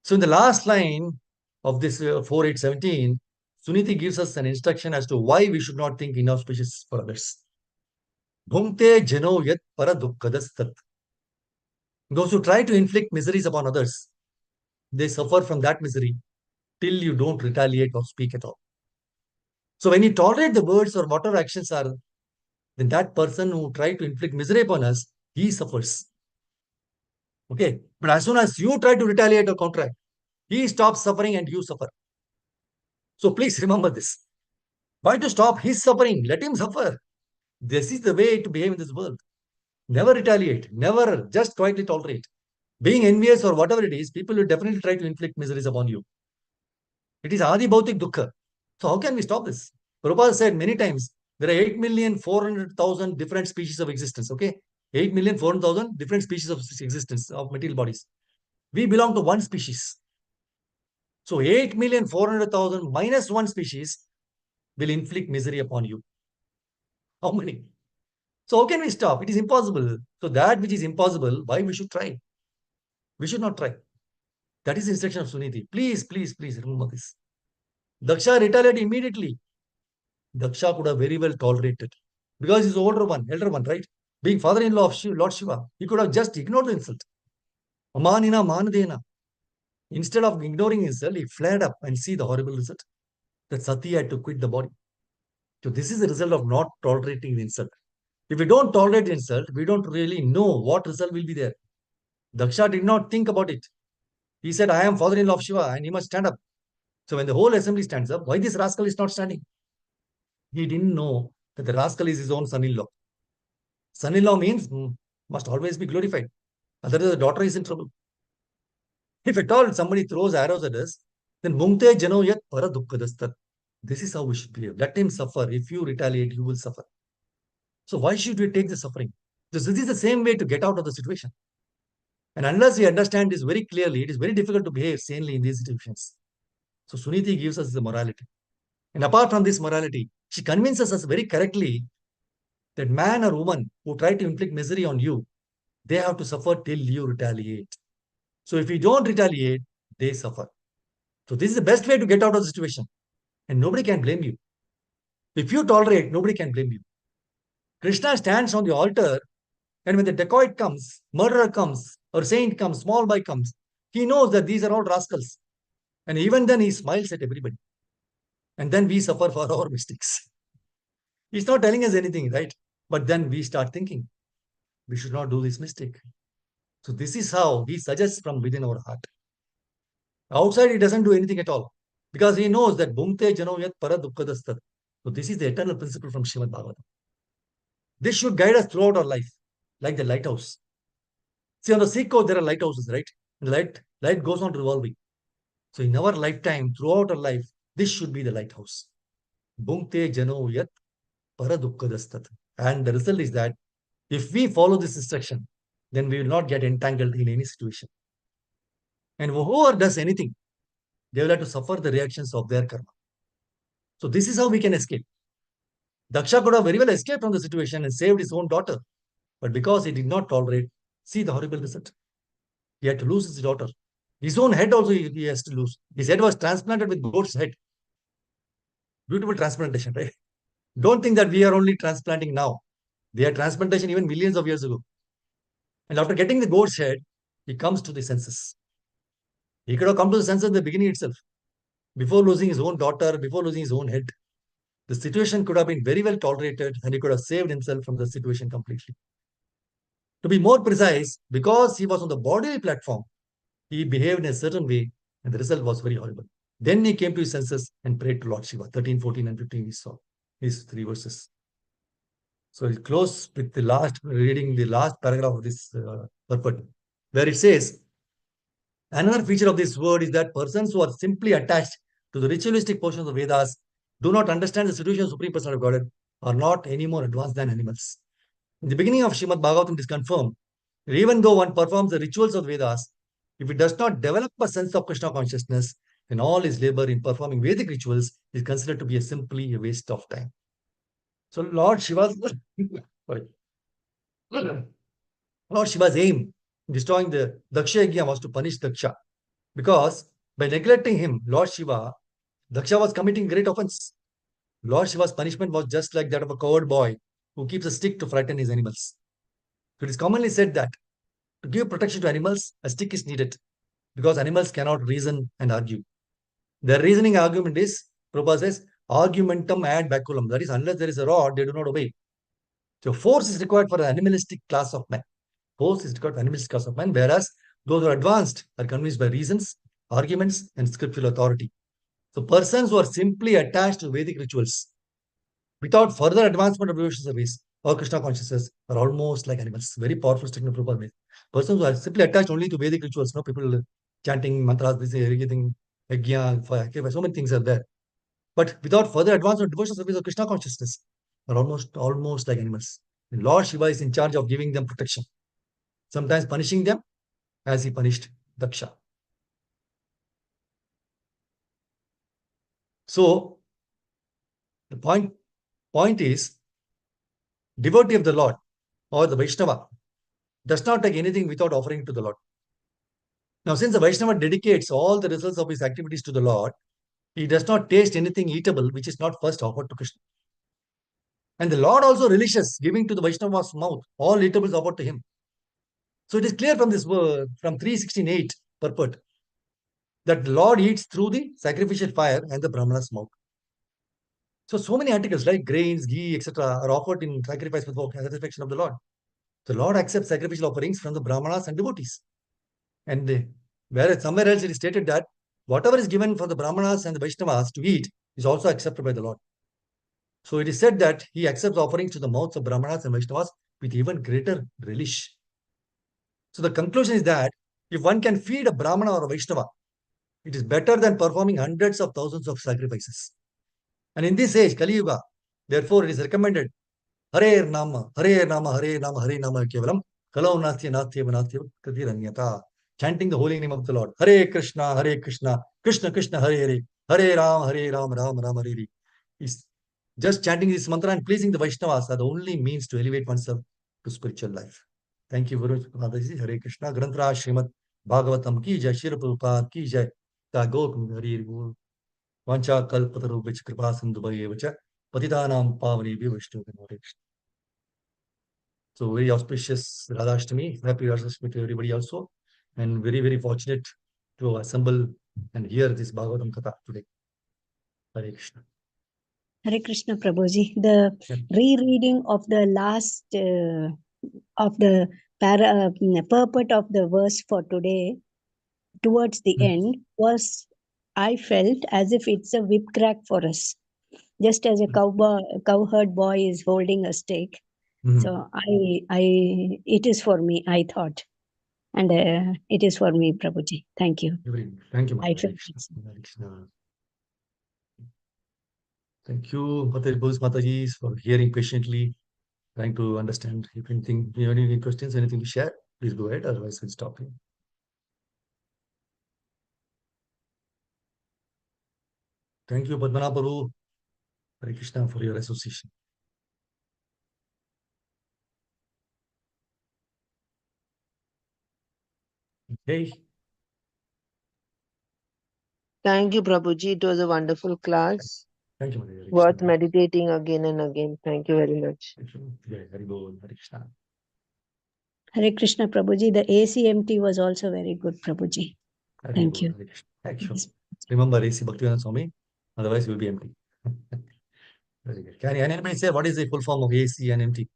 So in the last line of this 4817, Suniti gives us an instruction as to why we should not think inauspicious for others. Bhumte jano yat para dukkadastat. Those who try to inflict miseries upon others, they suffer from that misery till you don't retaliate or speak at all. So when you tolerate the words or whatever actions are, then that person who tried to inflict misery upon us, he suffers. Okay. But as soon as you try to retaliate or counteract, he stops suffering and you suffer. So please remember this. Why to stop his suffering? Let him suffer. This is the way to behave in this world. Never retaliate. Never just quietly tolerate. Being envious or whatever it is, people will definitely try to inflict miseries upon you. It is Adi Bhautik Dukkha. So how can we stop this? Prabhupada said many times, there are 8,400,000 different species of existence. Okay. 8,400,000 different species of existence of material bodies. We belong to one species. So 8,400,000 minus one species will inflict misery upon you. How many? So how can we stop? It is impossible. So that which is impossible, why we should try? We should not try. That is the instruction of Suniti. Please, please, please remember this. Daksha retaliated immediately. Daksha could have very well tolerated, because he's the elder one, right? Being father-in-law of Lord Shiva, he could have just ignored the insult. Amanina manadena. Instead of ignoring insult, he flared up and see the horrible result. That Sati had to quit the body. So this is the result of not tolerating the insult. If we don't tolerate insult, we don't really know what result will be there. Daksha did not think about it. He said, I am father-in-law of Shiva and he must stand up. So when the whole assembly stands up, why this rascal is not standing? He didn't know that the rascal is his own son-in-law. Son-in-law means must always be glorified. Otherwise, the daughter is in trouble. If at all somebody throws arrows at us, then mungte jano yat para dukkadastat. This is how we should behave. Let him suffer. If you retaliate, you will suffer. So why should we take the suffering? This is the same way to get out of the situation. And unless we understand this very clearly, it is very difficult to behave sanely in these situations. So Suniti gives us the morality. And apart from this morality, she convinces us very correctly that man or woman who try to inflict misery on you, they have to suffer till you retaliate. So if you don't retaliate, they suffer. So this is the best way to get out of the situation. And nobody can blame you. If you tolerate, nobody can blame you. Krishna stands on the altar, and when the dacoit comes, murderer comes, or saint comes, small boy comes, he knows that these are all rascals. And even then he smiles at everybody. And then we suffer for our mistakes. He's not telling us anything, right? But then we start thinking, we should not do this mistake. So this is how he suggests from within our heart. Outside, he doesn't do anything at all, because he knows that bhumte jano yat para dukkadastat. So this is the eternal principle from Srimad Bhagavatam. This should guide us throughout our life, like the lighthouse. See, on the sea coast, there are lighthouses, right? And the light goes on revolving. So in our lifetime, throughout our life, this should be the lighthouse. Bhumte jano yat para dukkadastat. And the result is that if we follow this instruction, then we will not get entangled in any situation. And whoever does anything they will have to suffer the reactions of their karma. So this is how we can escape. Daksha could have very well escaped from the situation and saved his own daughter. But because he did not tolerate, see the horrible result. He had to lose his daughter. His own head also he has to lose. His head was transplanted with goat's head. Beautiful transplantation, right? Don't think that we are only transplanting now. They had transplantation even millions of years ago. And after getting the goat's head, he comes to the senses. He could have come to the senses in the beginning itself. Before losing his own daughter, before losing his own head, the situation could have been very well tolerated and he could have saved himself from the situation completely. To be more precise, because he was on the bodily platform, he behaved in a certain way and the result was very horrible. Then he came to his senses and prayed to Lord Shiva. 13, 14, and 15 we saw these three verses. So we close with the last, reading the last paragraph of this purport, where it says, another feature of this word is that persons who are simply attached to the ritualistic portions of Vedas do not understand the situation of Supreme Personality of Godhead are not any more advanced than animals. In the beginning of Srimad Bhagavatam, it is confirmed that even though one performs the rituals of Vedas, if it does not develop a sense of Krishna consciousness, then all his labor in performing Vedic rituals is considered to be simply a waste of time. So Lord Shiva's sorry, Lord Shiva's aim in destroying the Daksha Yajna was to punish Daksha. Because by neglecting him, Lord Shiva, Daksha was committing great offense. Lord Shiva's punishment was just like that of a coward boy who keeps a stick to frighten his animals. So it is commonly said that to give protection to animals, a stick is needed because animals cannot reason and argue. Their reasoning argument is, Prabhupada says, argumentum ad baculum. That is, unless there is a rod, they do not obey. So force is required for an animalistic class of men. Force is required for animalistic class of men, whereas those who are advanced are convinced by reasons, arguments, and scriptural authority. So persons who are simply attached to Vedic rituals without further advancement of devotional service or Krishna consciousness are almost like animals. Very powerful statement Prabhupada made. Persons who are simply attached only to Vedic rituals, no people chanting mantras, this everything, yajna, fire, so many things are there. But without further advancement of devotional service or Krishna consciousness are almost like animals. And Lord Shiva is in charge of giving them protection, sometimes punishing them as he punished Daksha. So the point is, devotee of the Lord or the Vaishnava does not take anything without offering to the Lord. Now, since the Vaishnava dedicates all the results of his activities to the Lord, he does not taste anything eatable which is not first offered to Krishna. And the Lord also relishes giving to the Vaishnava's mouth all eatables offered to him. So it is clear from this word, from 316.8 purport, that the Lord eats through the sacrificial fire and the Brahmana's mouth. So many articles like grains, ghee, etc. are offered in sacrifice for satisfaction of the Lord. The Lord accepts sacrificial offerings from the Brahmanas and devotees. And whereas somewhere else it is stated that whatever is given for the Brahmanas and the Vaishnavas to eat is also accepted by the Lord. So it is said that he accepts offerings to the mouths of Brahmanas and Vaishnavas with even greater relish. So the conclusion is that if one can feed a Brahmana or a Vaishnava, it is better than performing hundreds of thousands of sacrifices. And in this age, Kali Yuga, therefore it is recommended Hare Nama, Hare Nama, Hare Nama, Hare Nama Kevalam, Kalau Nastya Nastya Nastya Katiranyata. Chanting the holy name of the Lord. Hare Krishna, Krishna Krishna, Hare Hare, Hare Ram, Ram Hare Hare. Is just chanting this mantra and pleasing the Vaishnavas are the only means to elevate oneself to spiritual life. Thank you very much, Mataji. Hare Krishna. Granthra Srimad Bhagavatam ki jai, Shri Prabhupada ki jai. Tagok Hare Guru. Vancha Kalpataru Vich Kripa Sindhu Bhayevacha. Patitanam Pavani Vishnu. Hare Krishna. So very auspicious Radhashtami. Happy Radhashtami to everybody also. And very, very fortunate to assemble and hear this Bhagavatam Katha today. Hare Krishna. Hare Krishna Prabhuji. The Yeah. rereading of the last of the purport of the verse for today towards the end was, I felt as if it's a whip crack for us, just as a cowherd boy is holding a stake. So it is for me, I thought, and it is for me, Prabhuji. Thank you. Thank you, I Mata. felt Hare Krishna. Thank you, Mataji, for hearing patiently, trying to understand. If anything, you have any questions, anything to share, please go ahead. Otherwise, we'll stop here. Thank you, Padmanabh Prabhu. Hare Krishna for your association. Okay. Thank you, Prabhuji. It was a wonderful class. Thank you, Hare Worth Krishna. meditating again and again. Thank you very much. Thank you. Jai Hare Bol, Hare Krishna. Hare Krishna, Prabhuji. The ACMT was also very good, Prabhuji. Hare Thank Bol, you. Hare Krishna. Thank you. Yes. Remember AC Bhaktivedanta Swami, otherwise you will be empty. Very good. Can anybody say what is the full form of AC and MT?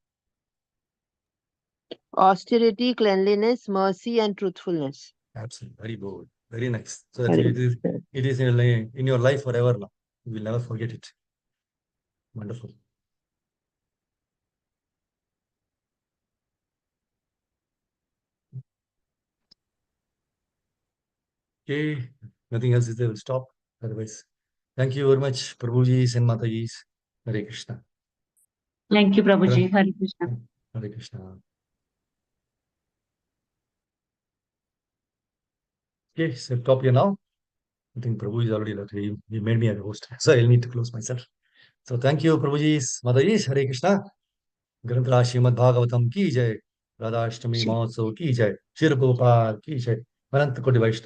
Austerity, cleanliness, mercy, and truthfulness. Absolutely. Very good. Very nice. So that Hare it is in your life forever now. You will never forget it. Wonderful. Okay. Nothing else is there. We'll stop. Otherwise, thank you very much, Prabhujis and Matajis. Hare Krishna. Thank you, Prabhuji. Hare Krishna. Hare Krishna. Okay, so stop here now. I think Prabhu is already left. He made me a host. So I'll need to close myself. So thank you, Prabhujis, Matajis. Hare Krishna. ग्रंथराज Shrimad Bhagavatam की जय, राधाष्टमी महोत्सव की जय, शिर गोपाल की जय, अनंत कोटि वैष्णव